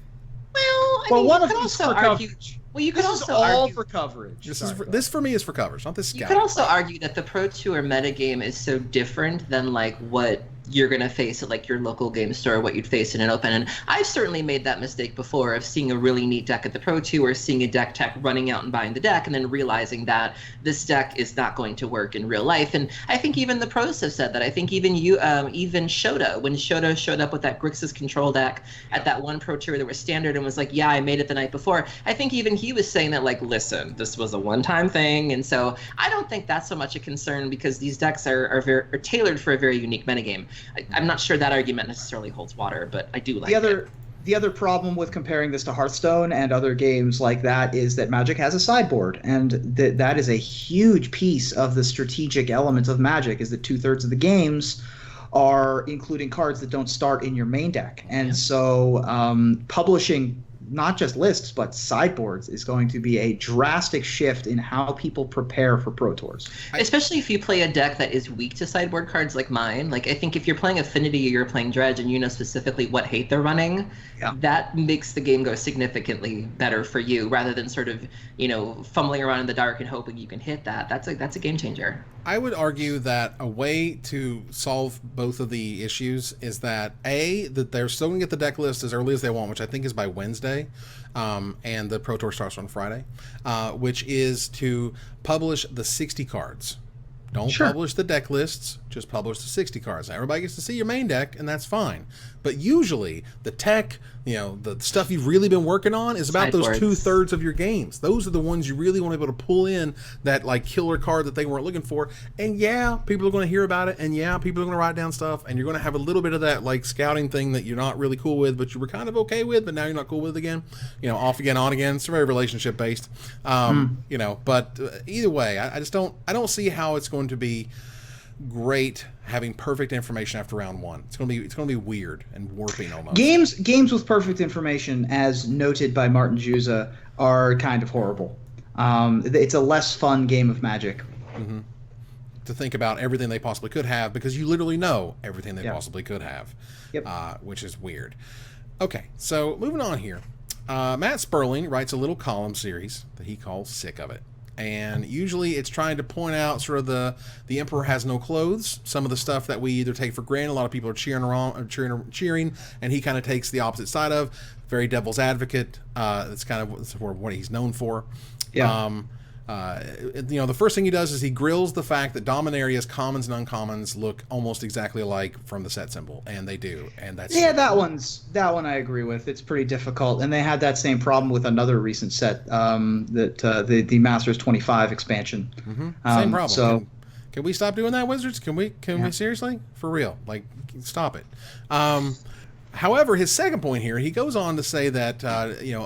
Well, I mean, one you of could these also for argue. coverage. Well, you could This also is all argue for coverage. This for me is for coverage, not this You scouting. could also argue that the Pro Tour metagame is so different than like what you're going to face at like your local game store, what you'd face in an open. And I've certainly made that mistake before of seeing a really neat deck at the Pro Tour, seeing a deck tech running out and buying the deck, and then realizing that this deck is not going to work in real life. And I think even the pros have said that. I think even even Shota, when Shota showed up with that Grixis control deck at that one Pro Tour that was standard and was like, yeah, I made it the night before, I think even he was saying that, like, listen, this was a one-time thing. And so I don't think that's so much a concern because these decks are tailored for a very unique metagame. I'm not sure that argument necessarily holds water, but I do like it. The other problem with comparing this to Hearthstone and other games like that is that Magic has a sideboard, and that is a huge piece of the strategic element of Magic, is that 2/3 of the games are including cards that don't start in your main deck. And so publishing not just lists, but sideboards is going to be a drastic shift in how people prepare for Pro Tours. Especially if you play a deck that is weak to sideboard cards like mine. Like, I think if you're playing Affinity or you're playing Dredge and you know specifically what hate they're running, that makes the game go significantly better for you rather than sort of, fumbling around in the dark and hoping you can hit that. That's a game changer. I would argue that a way to solve both of the issues is that that they're still going to get the deck list as early as they want, which I think is by Wednesday, and the Pro Tour starts on Friday, which is to publish the 60 cards. Don't publish the deck lists, just publish the 60 cards. Now, everybody gets to see your main deck, and that's fine. But usually, the tech, the stuff you've really been working on is about those 2/3 of your games. Those are the ones you really want to be able to pull in that like killer card that they weren't looking for. And people are going to hear about it, and people are going to write down stuff, and you're going to have a little bit of that like scouting thing that you're not really cool with, but you were kind of okay with, but now you're not cool with it again. Off again, on again. It's very relationship based. But either way, I don't see how it's going to be great having perfect information after round 1. It's going to be weird and warping almost. Games with perfect information, as noted by Martin Juza, are kind of horrible. It's a less fun game of Magic. Mm-hmm. To think about everything they possibly could have, because you literally know everything they possibly could have, which is weird. Okay, so moving on here. Matt Sperling writes a little column series that he calls Sick of It. And usually it's trying to point out sort of the Emperor has no clothes, some of the stuff that we either take for granted, a lot of people are cheering, and he kind of takes the opposite side of, very devil's advocate. That's kind of what he's known for. The first thing he does is he grills the fact that Dominaria's commons and uncommons look almost exactly alike from the set symbol, and they do, and that's that one I agree with. It's pretty difficult, and they had that same problem with another recent set, the Masters 25 expansion. Same problem. So can we stop doing that, Wizards? Can we seriously, for real, like, stop it? However, his second point here, he goes on to say that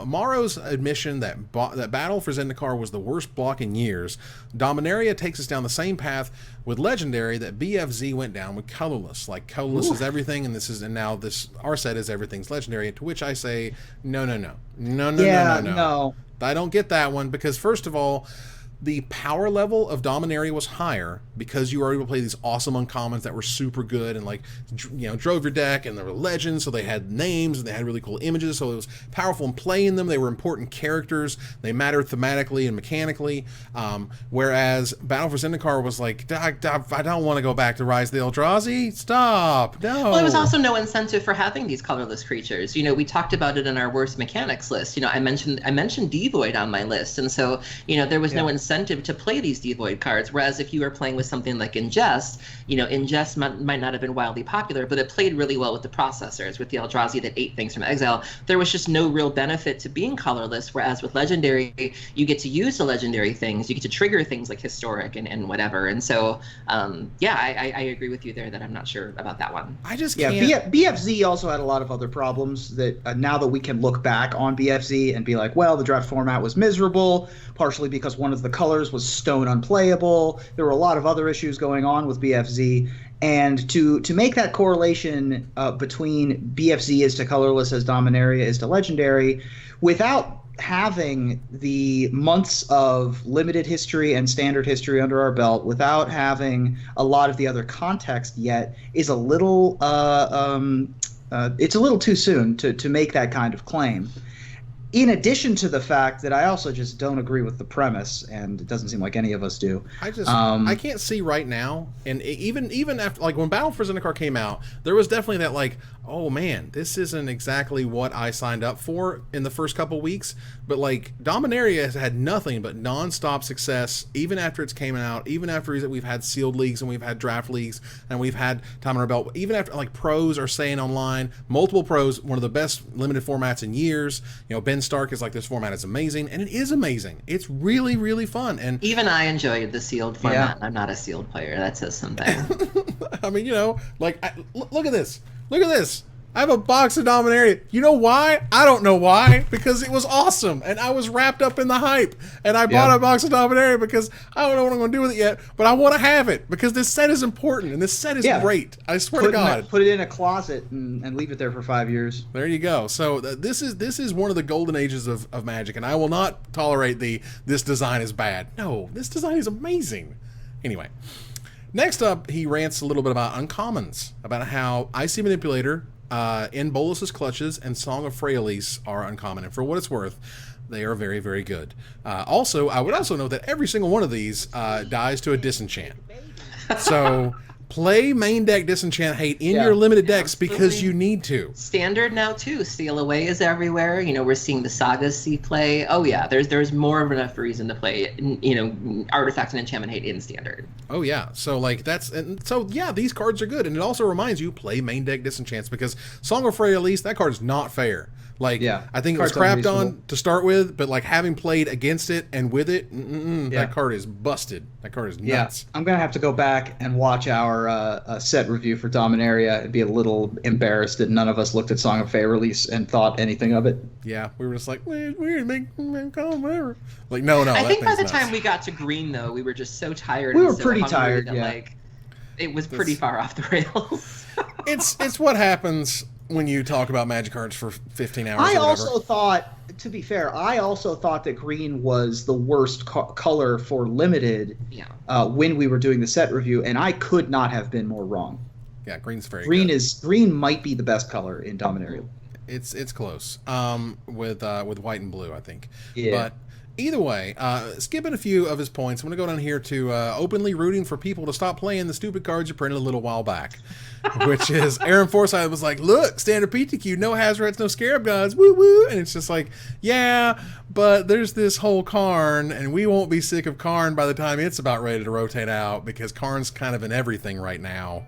MaRo's admission that Battle for Zendikar was the worst block in years. Dominaria takes us down the same path with Legendary that BFZ went down with Colorless. Like, Colorless is everything, and now our set is everything's Legendary. To which I say, no. I don't get that one, because first of all, the power level of Dominaria was higher because you were able to play these awesome uncommons that were super good and, like, drove your deck, and they were legends, so they had names and they had really cool images, so it was powerful in playing them. They were important characters. They mattered thematically and mechanically. Whereas Battle for Zendikar was like, I don't want to go back to Rise of the Eldrazi. Stop. No. Well, there was also no incentive for having these colorless creatures. We talked about it in our worst mechanics list. I mentioned Devoid on my list, and so there was no incentive incentive to play these devoid cards. Whereas if you were playing with something like Ingest, Ingest might not have been wildly popular, but it played really well with the processors, with the Eldrazi that ate things from exile. There was just no real benefit to being colorless, whereas with Legendary, you get to use the Legendary things, you get to trigger things like Historic and whatever. And so, I agree with you there that I'm not sure about that one. I just can't. BFZ also had a lot of other problems that now that we can look back on BFZ and be like, well, the draft format was miserable, partially because one of the colors was stone unplayable. There were a lot of other issues going on with BFZ. And to make that correlation between BFZ as to colorless as Dominaria is to Legendary, without having the months of limited history and standard history under our belt, without having a lot of the other context yet, is a little it's a little too soon to make that kind of claim. In addition to the fact that I also just don't agree with the premise, and it doesn't seem like any of us do. I can't see right now, and even after, like, when Battle for Zendikar came out, there was definitely that, like, oh man, this isn't exactly what I signed up for in the first couple weeks. But like, Dominaria has had nothing but non-stop success, even after it's came out, even after we've had sealed leagues and we've had draft leagues and we've had time on our belt. Even after, like, pros are saying online, multiple pros, one of the best limited formats in years. Ben Stark is like, this format is amazing, and it is amazing. It's really, really fun. And even I enjoyed the sealed format. Yeah. I'm not a sealed player. That says something. I mean, look at this. Look at this. I have a box of Dominaria. You know why? I don't know why. Because it was awesome, and I was wrapped up in the hype. And I bought a box of Dominaria because I don't know what I'm going to do with it yet, but I want to have it because this set is important, and this set is great. I swear to God. Put it in a closet and leave it there for 5 years. There you go. So this is one of the golden ages of Magic, and I will not tolerate this design is bad. No, this design is amazing. Anyway. Next up, he rants a little bit about uncommons, about how Icy Manipulator, In Bolus's Clutches, and Song of Freyalise are uncommon. And for what it's worth, they are very, very good. Also, I would also note that every single one of these dies to a disenchant. So play main deck Disenchant Hate in your limited decks because you need to. Standard now too. Steal Away is everywhere. We're seeing the Sagas see play. Oh yeah, there's more of enough reason to play Artifact and Enchantment Hate in Standard. Oh yeah, so like these cards are good, and it also reminds you, play main deck Disenchants, because Song of Freyalise, that card is not fair. Like, I think it was crapped on to start with, but like, having played against it and with it, that card is busted. That card is nuts. I'm gonna have to go back and watch our set review for Dominaria and be a little embarrassed that none of us looked at Song of Freyalise and thought anything of it. Yeah, we were just like, weird, whatever. Like, no. I think by the time we got to green, though, we were just so tired. We were pretty tired. Like, it was pretty far off the rails. It's what happens when you talk about Magic cards for 15 hours. I also thought, to be fair, that green was the worst color for limited when we were doing the set review, and I could not have been more wrong. Yeah, green's very good. Green might be the best color in Dominaria. It's close. With white and blue, I think. Yeah. But either way, skipping a few of his points, I'm going to go down here to openly rooting for people to stop playing the stupid cards you printed a little while back. Which is, Aaron Forsyth was like, look, standard PTQ, no Hazards, no Scarab Gods, woo woo. And it's just like, yeah, but there's this whole Karn, and we won't be sick of Karn by the time it's about ready to rotate out, because Karn's kind of in everything right now.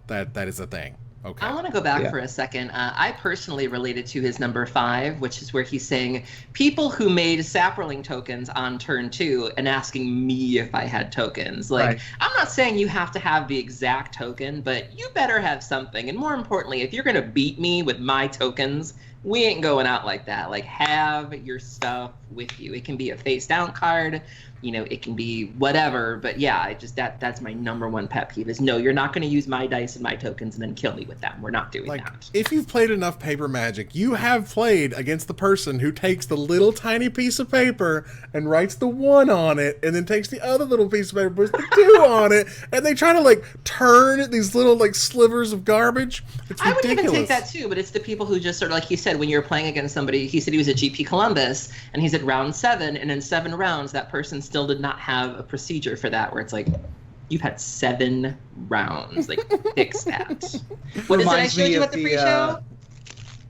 That is a thing. Okay. I want to go back for a second. I personally related to his number 5, which is where he's saying people who made Saproling tokens on turn 2 and asking me if I had tokens. Like, I'm not saying you have to have the exact token, but you better have something. And more importantly, if you're going to beat me with my tokens, we ain't going out like that. Like, have your stuff with you. It can be a face down card. It can be whatever, but yeah, that's my number one pet peeve is, no, you're not going to use my dice and my tokens and then kill me with them. We're not doing that. If you've played enough paper Magic, you have played against the person who takes the little tiny piece of paper and writes the 1 on it, and then takes the other little piece of paper, puts the 2 on it, and they try to like turn these little like slivers of garbage. It's ridiculous. I would even take that too, but it's the people who just sort of, like he said, when you're playing against somebody, he said he was at GP Columbus and he's at round 7, and in 7 rounds that person still did not have a procedure for that, where it's like, you've had 7 rounds, like, fix that. What is it I showed you at the pre-show?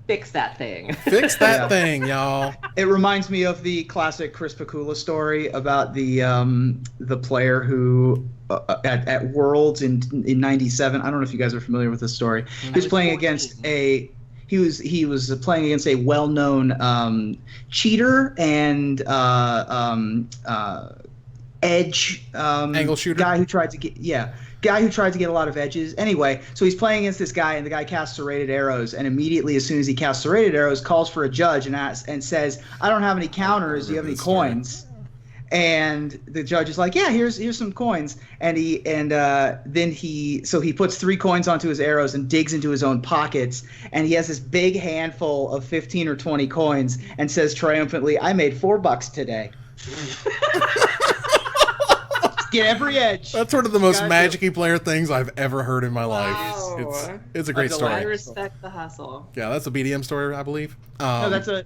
Fix that thing. Fix that thing, y'all. It reminds me of the classic Chris Pikula story about the player who at Worlds in '97. I don't know if you guys are familiar with this story. He was playing against he was playing against a well-known cheater and edge angle shooter guy who tried to get a lot of edges. Anyway, so he's playing against this guy, and the guy casts serrated arrows, and immediately as soon as he casts serrated arrows, calls for a judge and says, "I don't have any counters. Do you have any coins?" And the judge is like, "Yeah, here's some coins." And then he puts 3 coins onto his arrows and digs into his own pockets, and he has this big handful of 15 or 20 coins and says triumphantly, "I made $4 today." Get every edge. That's one of the most Magic-y player things I've ever heard in my life. Wow. It's a great story. I respect the hustle. Yeah, that's a BDM story, I believe. No, that's a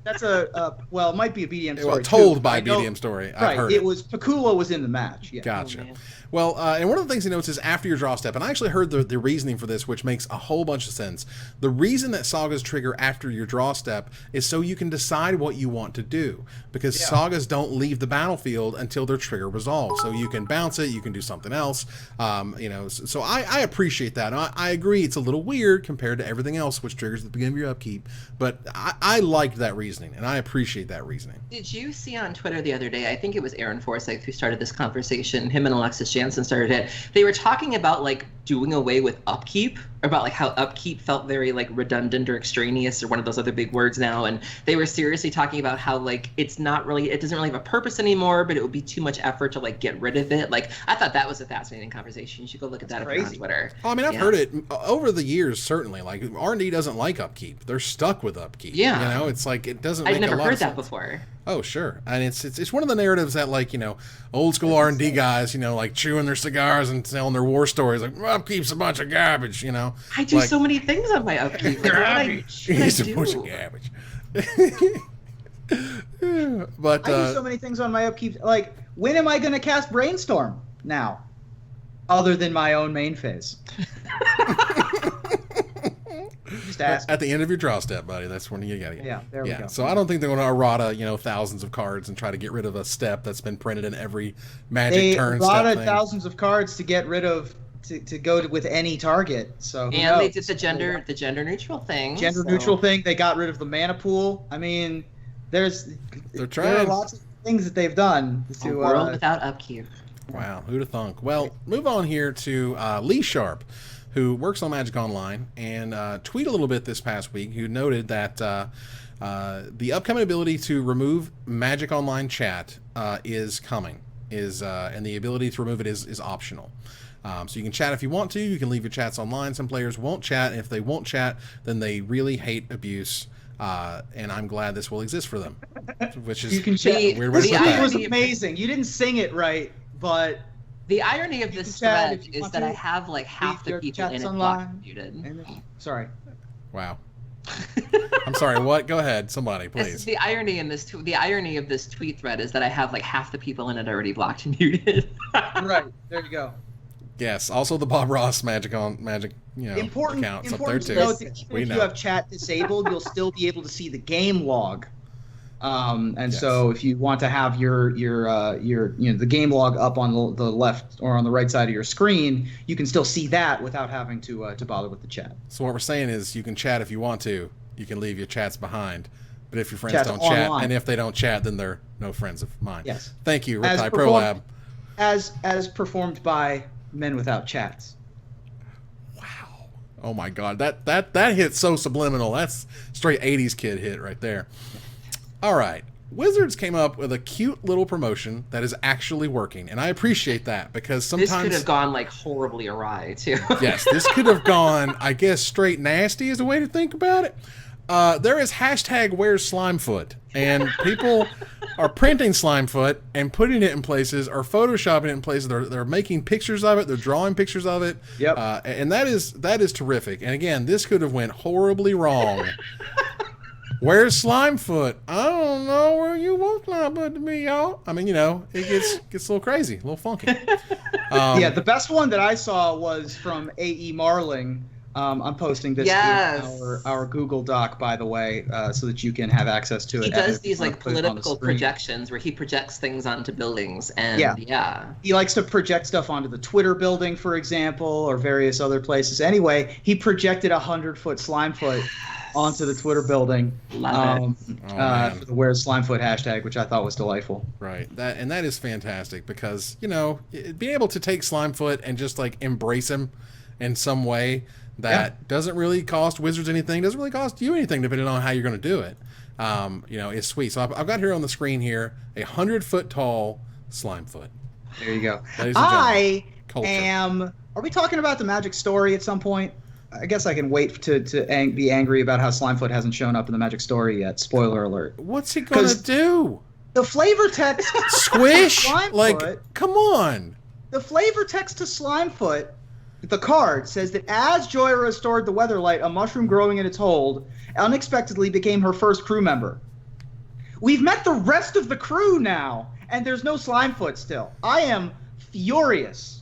well, it might be a BDM story. Well, told by BDM story. I've heard it was Pikula was in the match. Yeah. Gotcha. Well, and one of the things he notes is after your draw step, and I actually heard the reasoning for this, which makes a whole bunch of sense. The reason that sagas trigger after your draw step is so you can decide what you want to do, because sagas don't leave the battlefield until their trigger resolves. So you can bounce it, you can do something else. So I appreciate that. I agree it's a little weird compared to everything else, which triggers at the beginning of your upkeep, but I liked that reasoning, and I appreciate that reasoning. Did you see on Twitter the other day, I think it was Aaron Forsyth who started this conversation, him and Alexis Jansen started it. They were talking about like doing away with upkeep, about like how upkeep felt very like redundant or extraneous or one of those other big words now, and they were seriously talking about how like it doesn't really have a purpose anymore, but it would be too much effort to like get rid of it. Like I thought that was a fascinating conversation. You should go look at that if you're on Twitter. Oh, I mean, I've heard it over the years, certainly. Like R&D doesn't like upkeep. They're stuck with upkeep. Yeah. You know, it's like it doesn't make a lot of sense. I've never heard that before. Oh, sure. And it's one of the narratives that, like, you know, old school R&D guys, you know, like chewing their cigars and telling their war stories, like, upkeep's a bunch of garbage, you know. I do so many things on my upkeep. Like, garbage. It's a bunch of garbage. But I do so many things on my upkeep. Like, when am I going to cast Brainstorm now? Other than my own main phase. Just ask. At the end of your draw step, buddy. That's when you gotta get. Yeah, there we go. So I don't think they're going to errata, you know, thousands of cards and try to get rid of a step that's been printed in every Magic turn step They thing. thousands of cards to get rid of to go with any target. So and they did the gender neutral thing. Neutral thing. They got rid of the mana pool. I mean, there are lots of things that they've done to a world without upkeep. Wow, who'd have thunk? Well, move on here to Lee Sharp, who works on Magic Online, and tweeted a little bit this past week, who noted that the upcoming ability to remove Magic Online chat is coming, and the ability to remove it is optional. So you can chat if you want to, you can leave your chats online. Some players won't chat, and if they won't chat, then they really hate abuse. And I'm glad this will exist for them, which is you can chat. Weird. It was amazing. You didn't sing it right, but the irony of this thread is that I have like half the people in it blocked muted. Sorry. Wow. I'm sorry. What? Go ahead. Somebody, please. The irony in this the irony of this tweet thread is that I have like half the people in it already blocked and muted. Right. There you go. Yes. Also, the Bob Ross Magic, you know, accounts up there too. Note that even if you have chat disabled, you'll still be able to see the game log. So if you want to have your the game log up on the left or on the right side of your screen, you can still see that without having to bother with the chat. So what we're saying is you can chat if you want to. You can leave your chats behind. But if your friends don't chat, and if they don't chat, then they're no friends of mine. Yes. Thank you, Riptide Pro Lab. As performed by Men Without Chats. Wow. Oh my God. That hit so subliminal. That's straight 80s kid hit right there. All right. Wizards came up with a cute little promotion that is actually working, and I appreciate that because sometimes this could have gone like horribly awry too. Yes, this could have gone, I guess, straight nasty is a way to think about it. There is hashtag Where's Slimefoot, and people are printing Slimefoot and putting it in places, or photoshopping it in places. They're making pictures of it. They're drawing pictures of it. Yep. And that is terrific. And again, this could have went horribly wrong. Where's Slimefoot? I don't know where you want Slimefoot to be, y'all. I mean, you know, it gets a little crazy, a little funky. Yeah, the best one that I saw was from A.E. Marling. I'm posting this Yes. in our Google Doc, by the way, so that you can have access to it. He does these Put like it on the political screen. projections where he projects things onto buildings, and He likes to project stuff onto the Twitter building, for example, or various other places. Anyway, he projected 100-foot Slimefoot onto the Twitter building Love for the Where's Slimefoot hashtag, which I thought was delightful. Right. That is fantastic because, you know, being able to take Slimefoot and just like embrace him in some way that doesn't really cost Wizards anything, doesn't really cost you anything depending on how you're going to do it, you know, is sweet. So I've got here on the screen here a 100-foot tall Slimefoot. There you go. Are we talking about the Magic story at some point? I guess I can wait to be angry about how Slimefoot hasn't shown up in the Magic story yet. Spoiler alert. What's he going to do? The flavor text Squish? Like, come on. The flavor text to Slimefoot, the card, says that as Joy restored the Weatherlight, a mushroom growing in its hold unexpectedly became her first crew member. We've met the rest of the crew now, and there's no Slimefoot still. I am furious.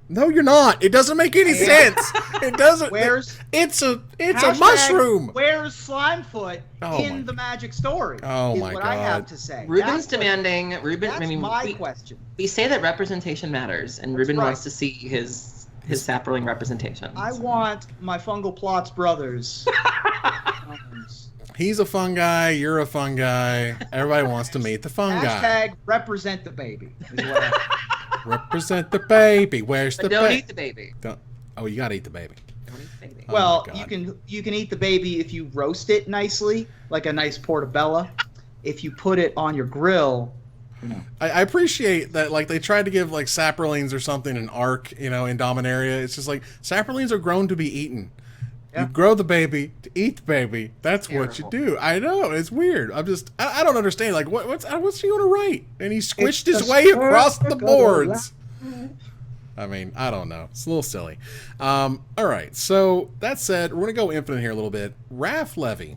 No, you're not. It doesn't make any sense. It doesn't. It's a mushroom. Where's Slimefoot in the Magic story? Oh is my what God. I have to say. Ruben's demanding. That's my question. We say that representation matters, and Ruben wants to see his Sapperling representation. I want my Fungal Plots brothers. He's a fun guy. You're a fun guy. Everybody wants to meet the fun guy. Hashtag represent the baby. Is what represent the baby. Where's the baby? Don't eat the baby. Oh, you gotta eat the baby. Don't eat the baby. Well, you can eat the baby if you roast it nicely, like a nice portobello. If you put it on your grill. I appreciate that, like, they tried to give, like, Sapperlings or something an arc, you know, in Dominaria. It's just like, Sapperlings are grown to be eaten. Yeah. You grow the baby to eat the baby. That's what you do. I know. It's weird. I don't understand. Like, what's he going to write? And he squished his way across the boards. I mean, I don't know. It's a little silly. All right. So, that said, we're going to go infinite here a little bit. Raph Levy.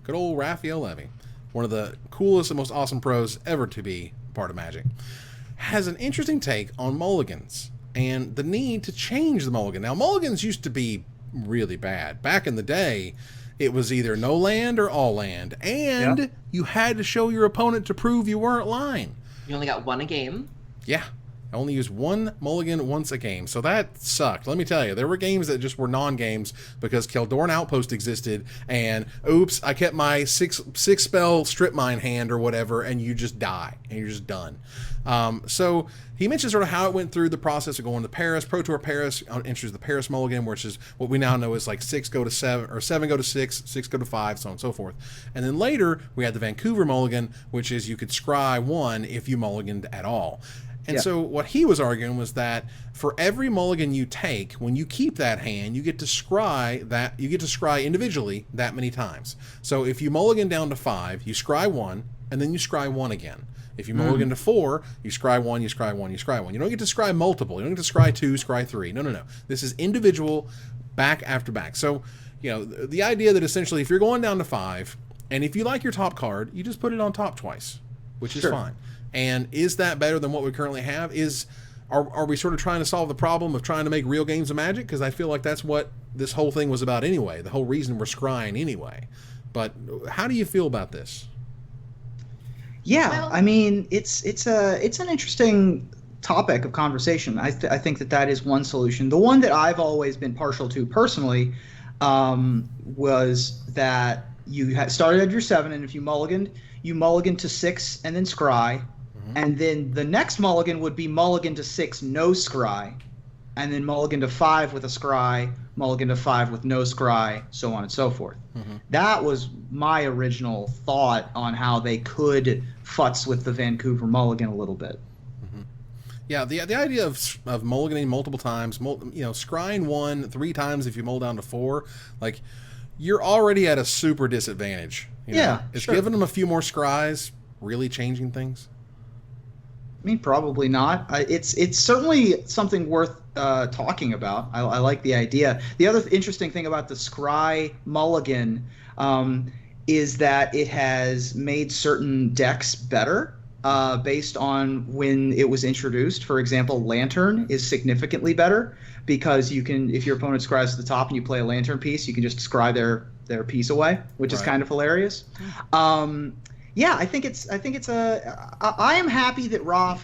Good old Raphael Levy. One of the coolest and most awesome pros ever to be part of Magic. Has an interesting take on mulligans and the need to change the mulligan. Now, mulligans used to be really bad. Back in the day, it was either no land or all land, and you had to show your opponent to prove you weren't lying. You only got one a game. Yeah. I only used one mulligan once a game, so that sucked. Let me tell you, there were games that just were non-games because Keldorn Outpost existed, and oops, I kept my six spell strip mine hand or whatever, and you just die, and you're just done. So he mentions sort of how it went through the process of going to Paris. Pro Tour Paris enters the Paris mulligan, which is what we now know is like 6 go to 7, or 7 go to 6, 6 go to 5, so on and so forth. And then later, we had the Vancouver mulligan, which is you could scry 1 if you mulliganed at all. And so what he was arguing was that for every mulligan you take, when you keep that hand, you get to scry individually that many times. So if you mulligan down to 5, you scry 1, and then you scry 1 again. If you mulligan to 4, you scry 1, you scry 1, you scry 1. You don't get to scry multiple. You don't get to scry 2, scry 3. No. This is individual, back after back. So, you know, the idea that essentially if you're going down to 5, and if you like your top card, you just put it on top twice, which is fine. And is that better than what we currently have? Are we sort of trying to solve the problem of trying to make real games of Magic? Because I feel like that's what this whole thing was about anyway. The whole reason we're scrying anyway. But how do you feel about this? Yeah, I mean, it's an interesting topic of conversation. I think that is one solution. The one that I've always been partial to personally was that you started at your 7, and if you mulliganed, you mulligan to 6 and then scry. And then the next mulligan would be mulligan to 6, no scry. And then mulligan to 5 with a scry, mulligan to 5 with no scry, so on and so forth. That was my original thought on how they could futz with the Vancouver mulligan a little bit. Yeah, the idea of mulliganing multiple times, scrying 1 3 times if you mull down to 4, like, you're already at a super disadvantage. Is giving them a few more scries really changing things? I mean, probably not. It's certainly something worth talking about. I like the idea. The other interesting thing about the scry mulligan is that it has made certain decks better. based on when it was introduced. For example, Lantern is significantly better because you can, if your opponent scries to the top and you play a Lantern piece, you can just scry their piece away, which is kind of hilarious. Yeah, I think it's I am happy that Raph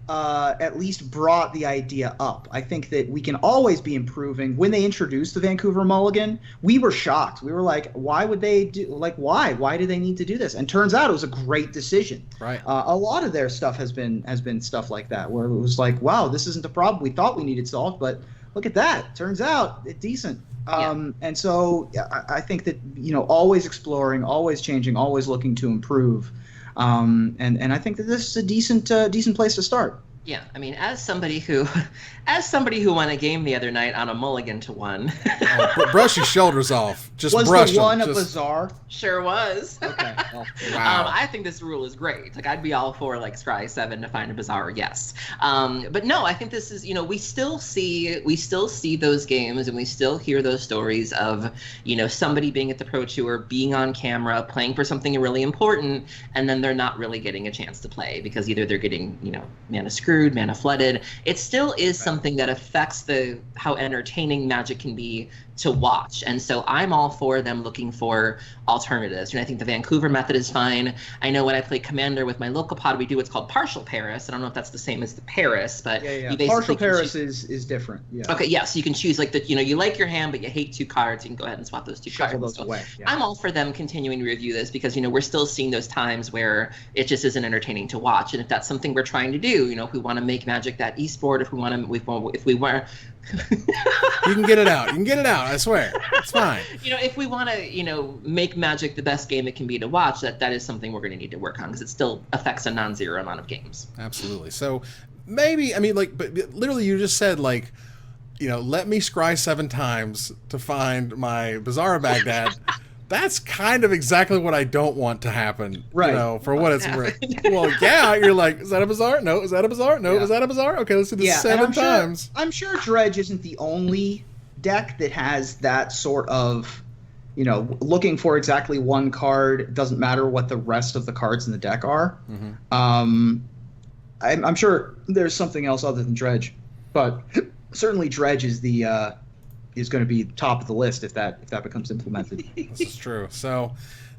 at least brought the idea up. I think that we can always be improving. When they introduced the Vancouver Mulligan, we were shocked. We were like, why would they do, like, why do they need to do this? And turns out it was a great decision. Right. A lot of their stuff has been stuff like that, where it was like, wow, this isn't a problem we thought we needed solved, but look at that. Turns out it's decent. And so I think that, always exploring, always changing, always looking to improve. And I think that this is a decent place to start. Yeah, I mean, as somebody who won a game the other night on a mulligan to 1. Brush your shoulders off. Just was brush the one them. a bizarre? Sure was. Okay. Well, wow. I think this rule is great. Like, I'd be all for like scry 7 to find a bizarre. Yes. But no, I think this is, we still see those games and we still hear those stories of, somebody being at the Pro Tour, being on camera, playing for something really important, and then they're not really getting a chance to play because either they're getting, mana screwed, mana flooded. It still is something that affects how entertaining Magic can be to watch. And so I'm all for them looking for alternatives. I think the Vancouver method is fine. I know when I play Commander with my local pod, we do what's called partial Paris. I don't know if that's the same as the Paris, but you basically partial Paris is different. Yeah. Okay, yeah. So you can choose like you like your hand, but you hate 2 cards. You can go ahead and swap those 2 Shuffle cards. those away. Yeah. I'm all for them continuing to review this because we're still seeing those times where it just isn't entertaining to watch. And if that's something we're trying to do, if we want to make Magic that esport, if we want, you can get it out. You can get it out. I swear, it's fine. If we want to, make Magic the best game it can be to watch, that is something we're going to need to work on because it still affects a non-zero amount of games. Absolutely. So maybe, but literally you just said like, let me scry 7 times to find my Bizarre Baghdad. That's kind of exactly what I don't want to happen, right? For what it's worth. Well, yeah, you're like, is that a Bizarre? No. Is that a Bizarre? No. Is that a Bizarre? Okay, let's do this 7 times. I'm sure Dredge isn't the only deck that has that sort of, looking for exactly one card. Doesn't matter what the rest of the cards in the deck are. Mm-hmm. I'm sure there's something else other than Dredge, but certainly Dredge is is going to be top of the list if that becomes implemented. This is true. So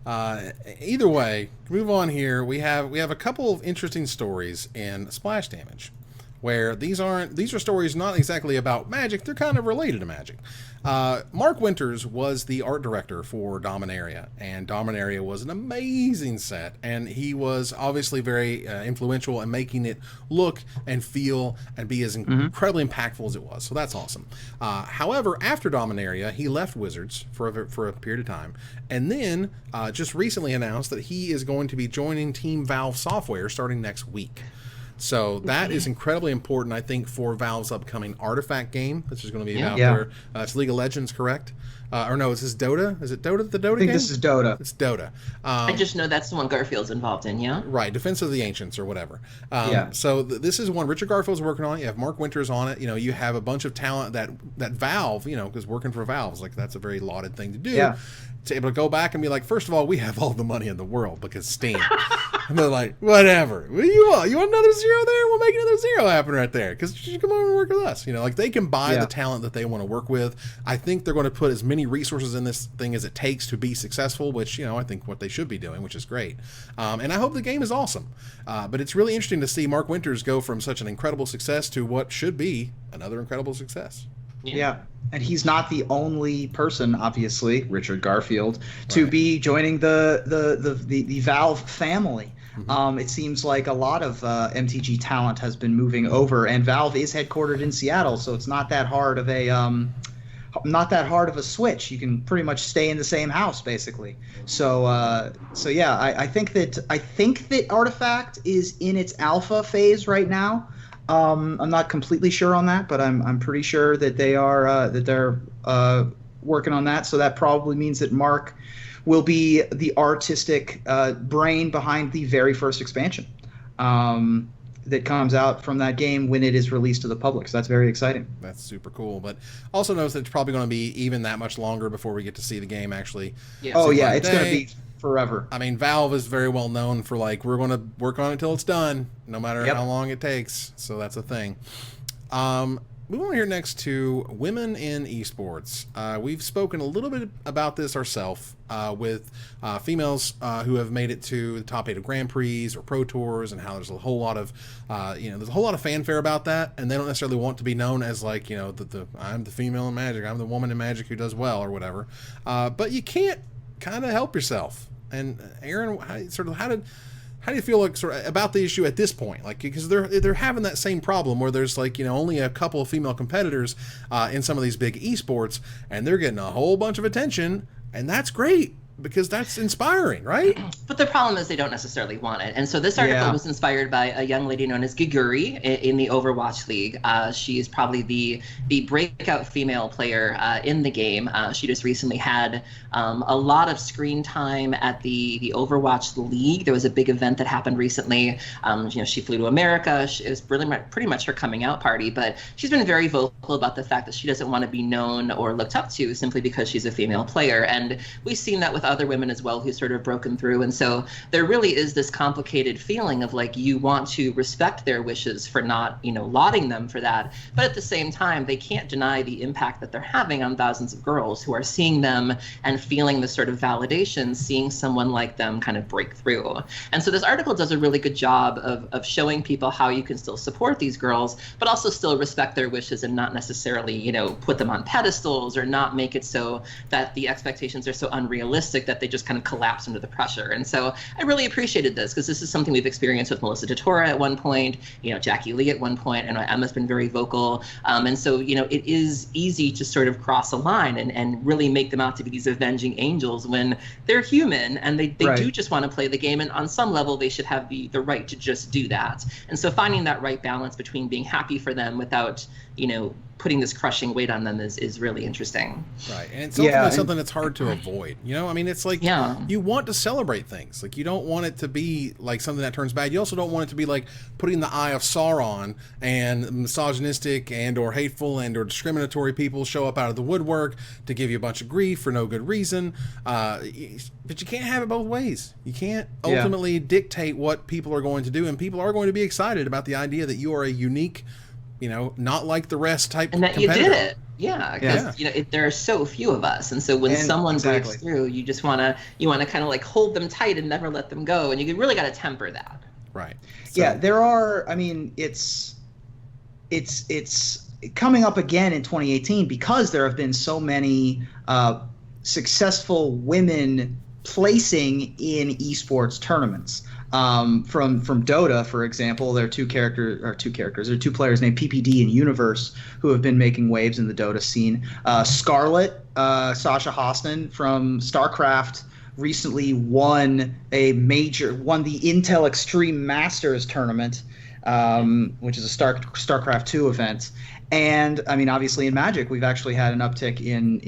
either way, move on here. We have a couple of interesting stories in Splash Damage, where these are stories not exactly about Magic. They're kind of related to Magic. Mark Winters was the art director for Dominaria, and Dominaria was an amazing set, and he was obviously very influential in making it look and feel and be as incredibly impactful as it was. So that's awesome. However, after Dominaria, he left Wizards for a period of time, and then just recently announced that he is going to be joining Team Valve Software starting next week. So that is incredibly important, I think, for Valve's upcoming Artifact game, which is going to be out there. It's League of Legends, correct? Or no, is this Dota? Is it Dota, the Dota game? I think this is Dota. It's Dota. I just know that's the one Garfield's involved in, yeah? Right, Defense of the Ancients or whatever. So this is one Richard Garfield's working on. You have Mark Winters on it. You have a bunch of talent that Valve, because working for Valve is like, that's a very lauded thing to do. Yeah. To able to go back and be like, first of all, we have all the money in the world because Steam. And they're like, whatever. What do you want? You want another 0 there? We'll make another 0 happen right there. Because you come over and work with us. Like they can buy the talent that they want to work with. I think they're going to put as many resources in this thing as it takes to be successful, which, I think what they should be doing, which is great. And I hope the game is awesome. But it's really interesting to see Mark Winters go from such an incredible success to what should be another incredible success. Yeah. And he's not the only person, obviously, Richard Garfield, to be joining the Valve family. Mm-hmm. It seems like a lot of MTG talent has been moving over, and Valve is headquartered in Seattle, so it's not that hard of a switch. You can pretty much stay in the same house, basically. So yeah, I think that Artifact is in its alpha phase right now. I'm not completely sure on that, but I'm pretty sure that they're working on that. So that probably means that Mark will be the artistic brain behind the very first expansion that comes out from that game when it is released to the public. So that's very exciting. That's super cool. But also knows that it's probably going to be even that much longer before we get to see the game actually. Yeah. Oh yeah, it's going to be forever. I mean, Valve is very well known for like, we're going to work on it until it's done, no matter how long it takes. So that's a thing. Moving on here next to women in esports. We've spoken a little bit about this ourselves with females who have made it to the top 8 of Grand Prix or Pro Tours, and how there's a whole lot of there's a whole lot of fanfare about that, and they don't necessarily want to be known as like, I'm the female in Magic, I'm the woman in Magic who does well or whatever. But you can't kind of help yourself. And Aaron, how do you feel like sort of about the issue at this point? Like, because they're having that same problem where there's like, only a couple of female competitors in some of these big esports, and they're getting a whole bunch of attention, and that's great because that's inspiring, right? But the problem is they don't necessarily want it. And so this article was inspired by a young lady known as Giguri in the Overwatch League. She is probably the breakout female player in the game. She just recently had a lot of screen time at the Overwatch League. There was a big event that happened recently. She flew to America. It was pretty much her coming out party, but she's been very vocal about the fact that she doesn't want to be known or looked up to simply because she's a female player. And we've seen that with other women as well who sort of broken through. And so there really is this complicated feeling of like, you want to respect their wishes for not, lauding them for that. But at the same time, they can't deny the impact that they're having on thousands of girls who are seeing them and feeling this sort of validation, seeing someone like them kind of break through. And so this article does a really good job of showing people how you can still support these girls, but also still respect their wishes and not necessarily, put them on pedestals or not make it so that the expectations are so unrealistic that they just kind of collapse under the pressure. And so I really appreciated this because this is something we've experienced with Melissa DeTora at one point, Jackie Lee at one point, and Emma's been very vocal. And so, it is easy to sort of cross a line and really make them out to be these avenging angels when they're human and they do just want to play the game. And on some level, they should have the right to just do that. And so finding that right balance between being happy for them without, putting this crushing weight on them is really interesting. Right. And it's ultimately something that's hard to avoid. It's like you want to celebrate things. Like, you don't want it to be like something that turns bad. You also don't want it to be like putting the eye of Sauron and misogynistic and or hateful and or discriminatory people show up out of the woodwork to give you a bunch of grief for no good reason. But you can't have it both ways. You can't ultimately dictate what people are going to do, and people are going to be excited about the idea that you are a unique, not like the rest type and that competitor. You did it. Yeah, because there are so few of us, and so when someone breaks through, you just want to kind of like hold them tight and never let them go, and you really got to temper that. Right. So, there are. I mean, it's coming up again in 2018 because there have been so many successful women placing in esports tournaments. From Dota, for example, there are two players named PPD and Universe who have been making waves in the Dota scene. Scarlet, Sasha Hosnan from StarCraft, recently won the Intel Extreme Masters tournament, which is a StarCraft 2 event. And I mean, obviously in Magic, we've actually had an uptick in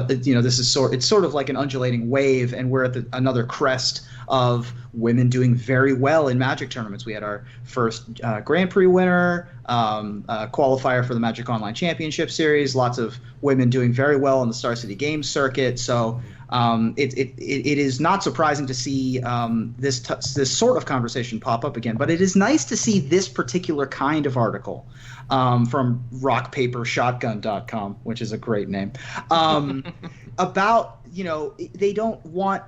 this is it's sort of like an undulating wave, and we're at another crest of women doing very well in Magic tournaments. We had our first Grand Prix winner, qualifier for the Magic Online Championship Series. Lots of women doing very well on the Star City Games circuit. So it is not surprising to see this sort of conversation pop up again. But it is nice to see this particular kind of article from rockpapershotgun.com, which is a great name, about, they don't want,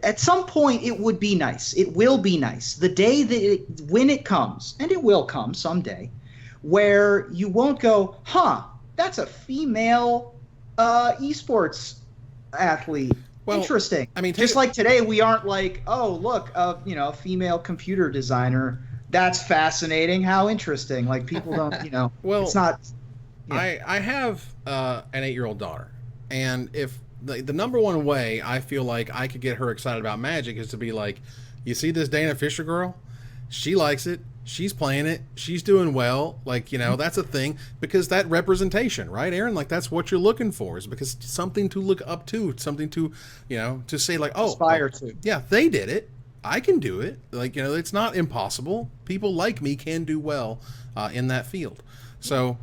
at some point it would be nice. It will be nice. The day when it comes, and it will come someday, where you won't go, that's a female esports athlete. Well, interesting. I mean, just like today, we aren't like, oh, look, a female computer designer. That's fascinating. How interesting. Like, people don't, well, it's not. I have an 8-year-old daughter, and if the number one way I feel like I could get her excited about Magic is to be like, you see this Dana Fisher girl? She likes it. She's playing it. She's doing well. Like, that's a thing, because that representation, right, Aaron? Like, that's what you're looking for, is because something to look up to, something to, to say like, oh, aspire to. Yeah, they did it. I can do it. Like, it's not impossible. People like me can do well in that field. So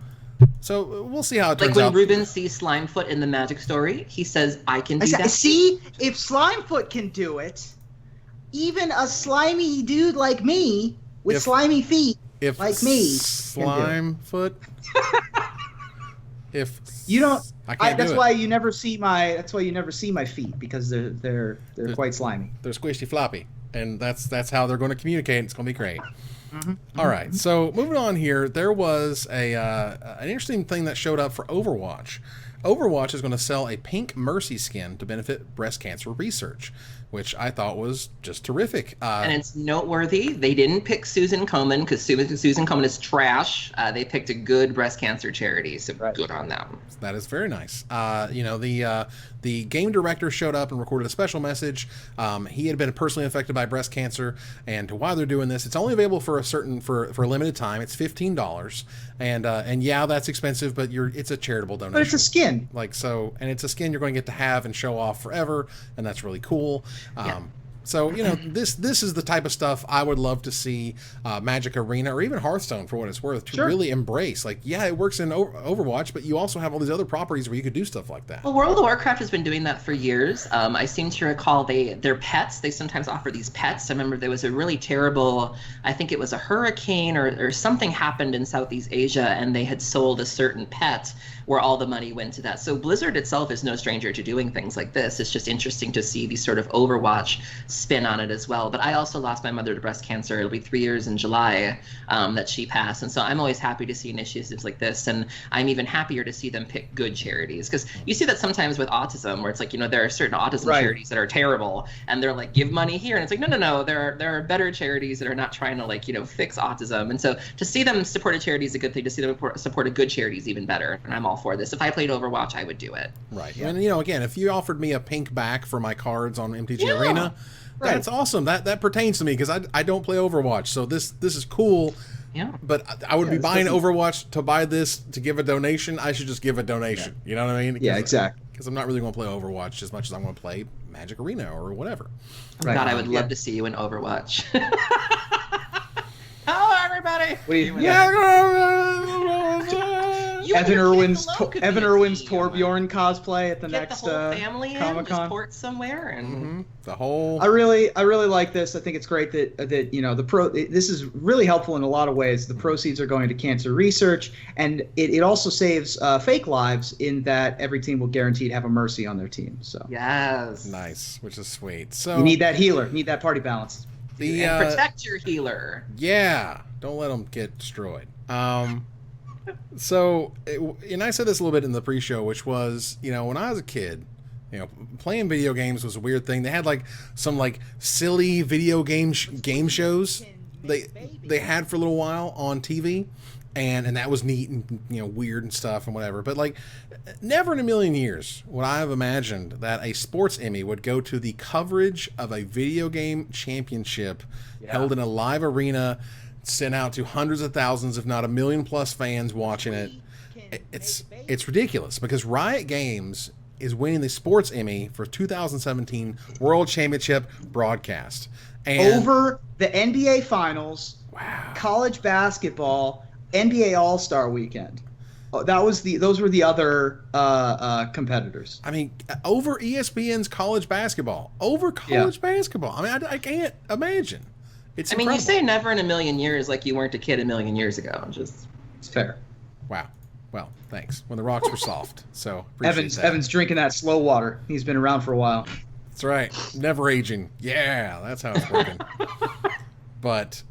So we'll see how it like turns when out. Ruben sees Slimefoot in the Magic story, he says, "I can do that." See, if Slimefoot can do it, even a slimy dude like me with slimy feet like me Slimefoot. If you don't, that's why you never see my. That's why you never see my feet, because they're quite slimy. They're squishy floppy, and that's how they're going to communicate. It's going to be great. Mm-hmm. All right, so moving on here, there was an interesting thing that showed up for Overwatch. Overwatch is going to sell a pink Mercy skin to benefit breast cancer research, which I thought was just terrific. And it's noteworthy. They didn't pick Susan Komen because Susan Komen is trash. They picked a good breast cancer charity, so good on them. That is very nice. The game director showed up and recorded a special message. He had been personally affected by breast cancer, and why they're doing this, it's only available for a limited time. It's $15, and yeah, that's expensive, but it's a charitable donation. But it's a skin. And it's a skin you're going to get to have and show off forever, and that's really cool. So, this is the type of stuff I would love to see Magic Arena or even Hearthstone, for what it's worth, to really embrace. Like, yeah, it works in Overwatch, but you also have all these other properties where you could do stuff like that. Well, World of Warcraft has been doing that for years. I seem to recall their pets. They sometimes offer these pets. I remember there was a really terrible, I think it was a hurricane or something happened in Southeast Asia, and they had sold a certain pet where all the money went to that. So Blizzard itself is no stranger to doing things like this. It's just interesting to see these sort of Overwatch spin on it as well. But I also lost my mother to breast cancer. It'll be 3 years in July that she passed. And so I'm always happy to see initiatives like this. And I'm even happier to see them pick good charities. Because you see that sometimes with autism, where it's like, there are certain autism charities that are terrible. And they're like, give money here. And it's like, no. There are better charities that are not trying to fix autism. And so to see them support a charity is a good thing. To see them support a good charity is even better. And I'm all for this. If I played Overwatch, I would do it. Right. Yeah. And, again, if you offered me a pink back for my cards on MTG Arena, that's awesome. That pertains to me because I don't play Overwatch. So this is cool. Yeah. But I would be buying Overwatch to buy this to give a donation. I should just give a donation. Yeah. You know what I mean? Yeah, exactly. Because I'm not really going to play Overwatch as much as I'm going to play Magic Arena or whatever. Oh, God, I would love to see you in Overwatch. Hello, everybody. Evan Irwin's Torbjorn cosplay at the next the whole family Comic-Con. Just port somewhere and the whole. I really like this. I think it's great that this is really helpful in a lot of ways. The proceeds are going to cancer research, and it also saves fake lives in that every team will guarantee to have a Mercy on their team. So yes, nice, which is sweet. So you need that healer, need that party balance. And protect your healer. Yeah, don't let them get destroyed. So, and I said this a little bit in the pre-show, which was, when I was a kid, playing video games was a weird thing. They had some silly video game shows they had for a little while on TV, and that was neat and weird and stuff and whatever. But never in a million years would I have imagined that a sports Emmy would go to the coverage of a video game championship held in a live arena, sent out to hundreds of thousands, if not 1 million plus fans watching it. It's ridiculous because Riot Games is winning the Sports Emmy for 2017 World Championship broadcast. And over the NBA Finals, college basketball, NBA All-Star Weekend. Those were the other competitors. I mean, over ESPN's college basketball. Basketball. I mean, I can't imagine. It's incredible. You say never in a million years like you weren't a kid a million years ago. It's fair. Wow. Well, thanks. When the rocks were soft. So Evan's drinking that slow water. He's been around for a while. That's right. Never aging. Yeah, that's how it's working. But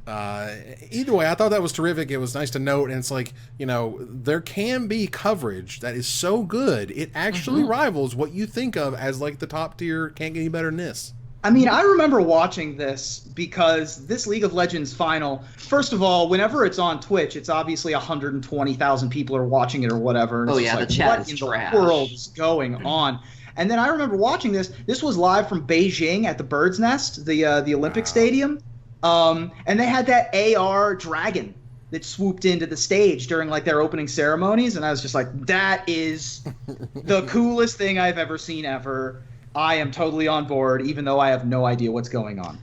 either way, I thought that was terrific. It was nice to note. And it's there can be coverage that is so good, it actually rivals what you think of as the top tier, can't get any better than this. I mean, I remember watching this because this League of Legends final, first of all, whenever it's on Twitch, it's obviously 120,000 people are watching it or whatever. And the chat is trash. What in the world is going on? And then I remember watching this. This was live from Beijing at the Bird's Nest, the Olympic Stadium. And they had that AR dragon that swooped into the stage during their opening ceremonies. And I was just like, that is the coolest thing I've ever seen ever. I am totally on board, even though I have no idea what's going on.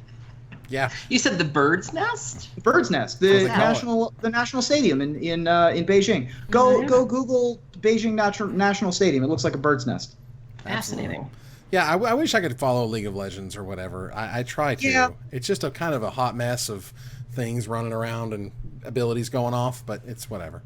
Yeah. You said the Bird's Nest? Bird's Nest, the national stadium in Beijing. Go Google Beijing National Stadium. It looks like a bird's nest. Fascinating. Yeah, I wish I could follow League of Legends or whatever. I try to. Yeah. It's just a kind of a hot mess of things running around and abilities going off, but it's whatever.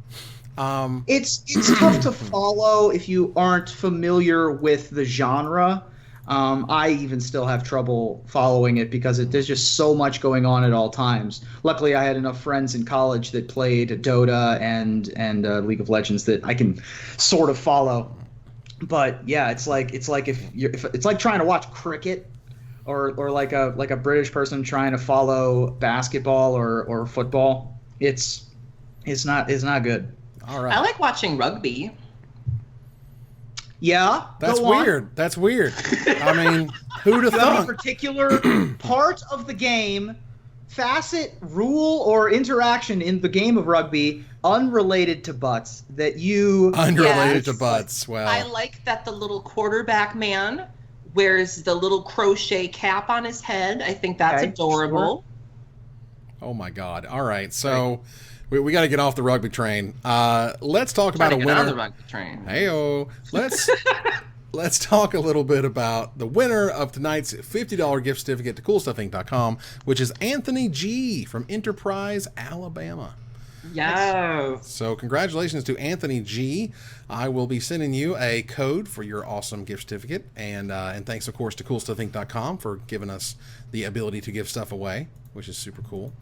It's tough to follow if you aren't familiar with the genre. I even still have trouble following it because there's just so much going on at all times. Luckily, I had enough friends in college that played Dota and League of Legends that I can sort of follow. But yeah, it's like if it's like trying to watch cricket, or like a British person trying to follow basketball or football. It's not good. All right. I like watching rugby. Yeah, that's weird. That's weird. I mean, who'd have thought? A particular part of the game, facet, rule, or interaction in the game of rugby unrelated to butts that you unrelated to butts. Well, I like that the little quarterback man wears the little crochet cap on his head. I think that's adorable. Sure. Oh my God! All right, so. We got to get off the rugby train. Let's talk about a winner. On the rugby train. Hey-o. Let's talk a little bit about the winner of tonight's $50 gift certificate to CoolStuffInc.com, which is Anthony G. from Enterprise, Alabama. Yes. So congratulations to Anthony G. I will be sending you a code for your awesome gift certificate, and thanks of course to CoolStuffInc.com for giving us the ability to give stuff away, which is super cool.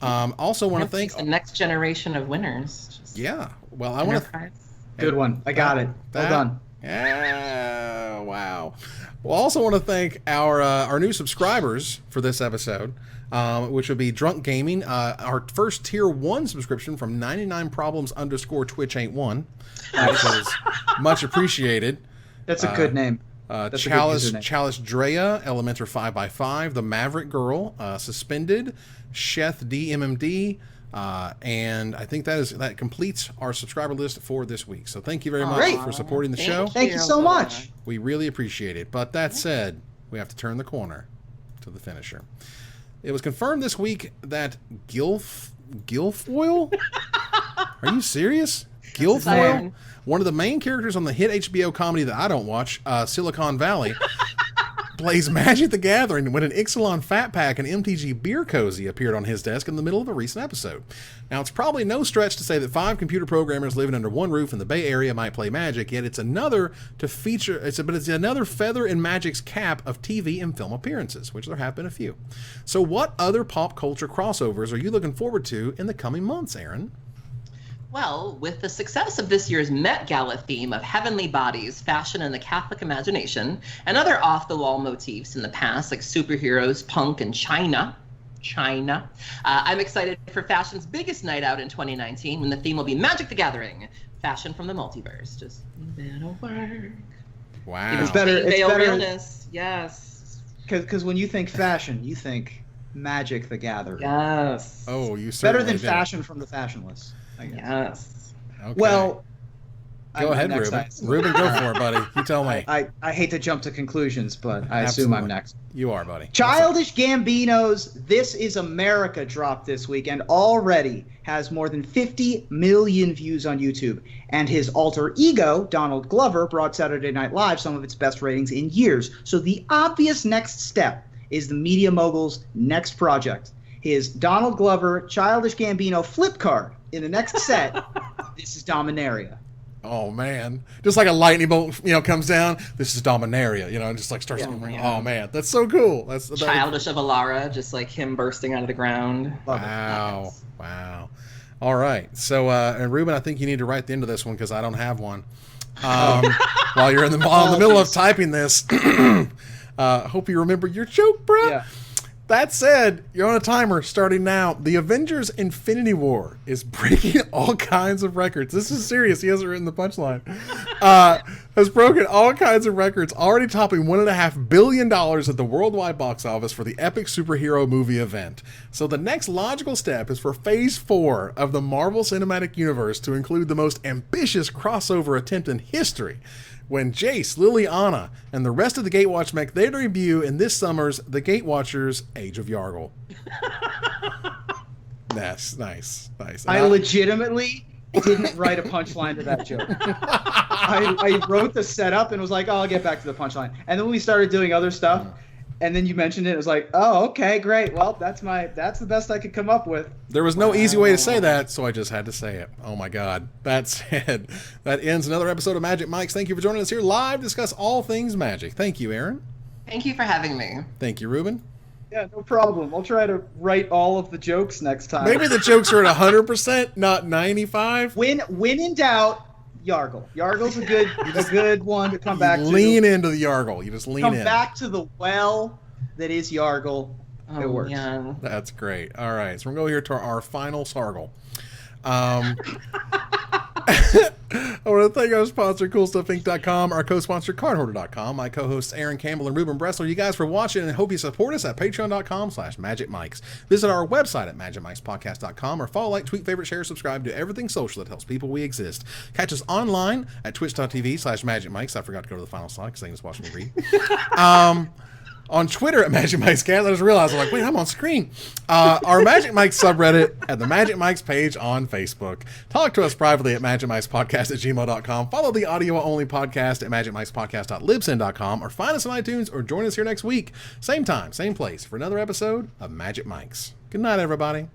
Also want to thank the next generation of winners. Yeah. Well, I want to. Good one. I got it. Well done. Yeah. Wow. Well, also want to thank our new subscribers for this episode, which would be Drunk Gaming, our first tier 1 subscription from 99problems_Twitch81, which is much appreciated. That's a good name. Chalice Drea, Elementor 5x5, The Maverick Girl, Suspended, Sheth DMMD, and I think that completes our subscriber list for this week. So thank you very much for supporting the show. Thank you so much. We really appreciate it. But that said, we have to turn the corner to the finisher. It was confirmed this week that Gilfoyle? Are you serious? Gilfoyle? One of the main characters on the hit HBO comedy that I don't watch, Silicon Valley, plays Magic the Gathering when an Ixalan Fat Pack and MTG Beer Cozy appeared on his desk in the middle of a recent episode. Now, it's probably no stretch to say that 5 computer programmers living under one roof in the Bay Area might play Magic, yet it's another feather in Magic's cap of TV and film appearances, which there have been a few. So what other pop culture crossovers are you looking forward to in the coming months, Aaron? Well, with the success of this year's Met Gala theme of heavenly bodies, fashion, and the Catholic imagination, and other off-the-wall motifs in the past, like superheroes, punk, and China, I'm excited for fashion's biggest night out in 2019, when the theme will be Magic the Gathering, fashion from the multiverse. Just better work. Wow. It's better. Realness. Yes. Because when you think fashion, you think Magic the Gathering. Yes. Oh, you certainly better than did. Fashion from the Fashionless. Yes. Okay. Well, go ahead, Ruben. Ruben, go for it, buddy. You tell me. I hate to jump to conclusions, but I assume I'm next. You are, buddy. Childish Gambino's This Is America dropped this week and already has more than 50 million views on YouTube. And his alter ego, Donald Glover, brought Saturday Night Live some of its best ratings in years. So the obvious next step is the media mogul's next project. His Donald Glover Childish Gambino flip card in the next set. This is Dominaria. Oh man, just like a lightning bolt, comes down. This is Dominaria, and just like starts. Oh man, that's so cool. That's Childish of Alara, just like him bursting out of the ground. Wow. All right, so and Ruben, I think you need to write the end of this one because I don't have one. While you're in the middle of typing this, hope you remember your joke, bro. Yeah. That said, you're on a timer starting now. The Avengers Infinity War is breaking all kinds of records. This is serious. He hasn't written the punchline. has broken all kinds of records, already topping $1.5 billion at the worldwide box office for the epic superhero movie event. So the next logical step is for Phase 4 of the Marvel Cinematic Universe to include the most ambitious crossover attempt in history, when Jace, Liliana, and the rest of the Gatewatch make their debut in this summer's The Gatewatchers Age of Yargle. That's nice. I legitimately didn't write a punchline to that joke. I wrote the setup and was like, oh, I'll get back to the punchline. And then we started doing other stuff, and then you mentioned it. It was like, oh, okay, great. Well, that's the best I could come up with. There was no easy way to say that, so I just had to say it. Oh my God. That said, that ends another episode of Magic Mics. Thank you for joining us here live to discuss all things Magic. Thank you, Aaron. Thank you for having me. Thank you, Ruben. Yeah, no problem. I'll try to write all of the jokes next time. Maybe the jokes are at 100%, not 95. When in doubt, Yargle. Yargle's a good one to come back to. Lean into the Yargle. You just lean in. Come back to the well that is Yargle. It works. Yeah. That's great. All right, so we're going to go here to our final Sargle. I want to thank our sponsor, CoolStuffInc.com, our co-sponsor, CardHoarder.com, my co-hosts, Aaron Campbell and Ruben Bressler. You guys for watching, and hope you support us at Patreon.com/MagicMics. Visit our website at MagicMicspodcast.com, or follow, like, tweet, favorite, share, subscribe to everything social that helps people we exist. Catch us online at Twitch.tv/MagicMics. I forgot to go to the final slide because they just watched me read. On Twitter at Magic Mike's Cat. I just realized, I'm like, wait, I'm on screen. Our Magic Mike's subreddit at the Magic Mike's page on Facebook. Talk to us privately at magicmikespodcast@gmail.com. Follow the audio-only podcast at magicmikespodcast.libsyn.com, or find us on iTunes, or join us here next week. Same time, same place, for another episode of Magic Mike's. Good night, everybody.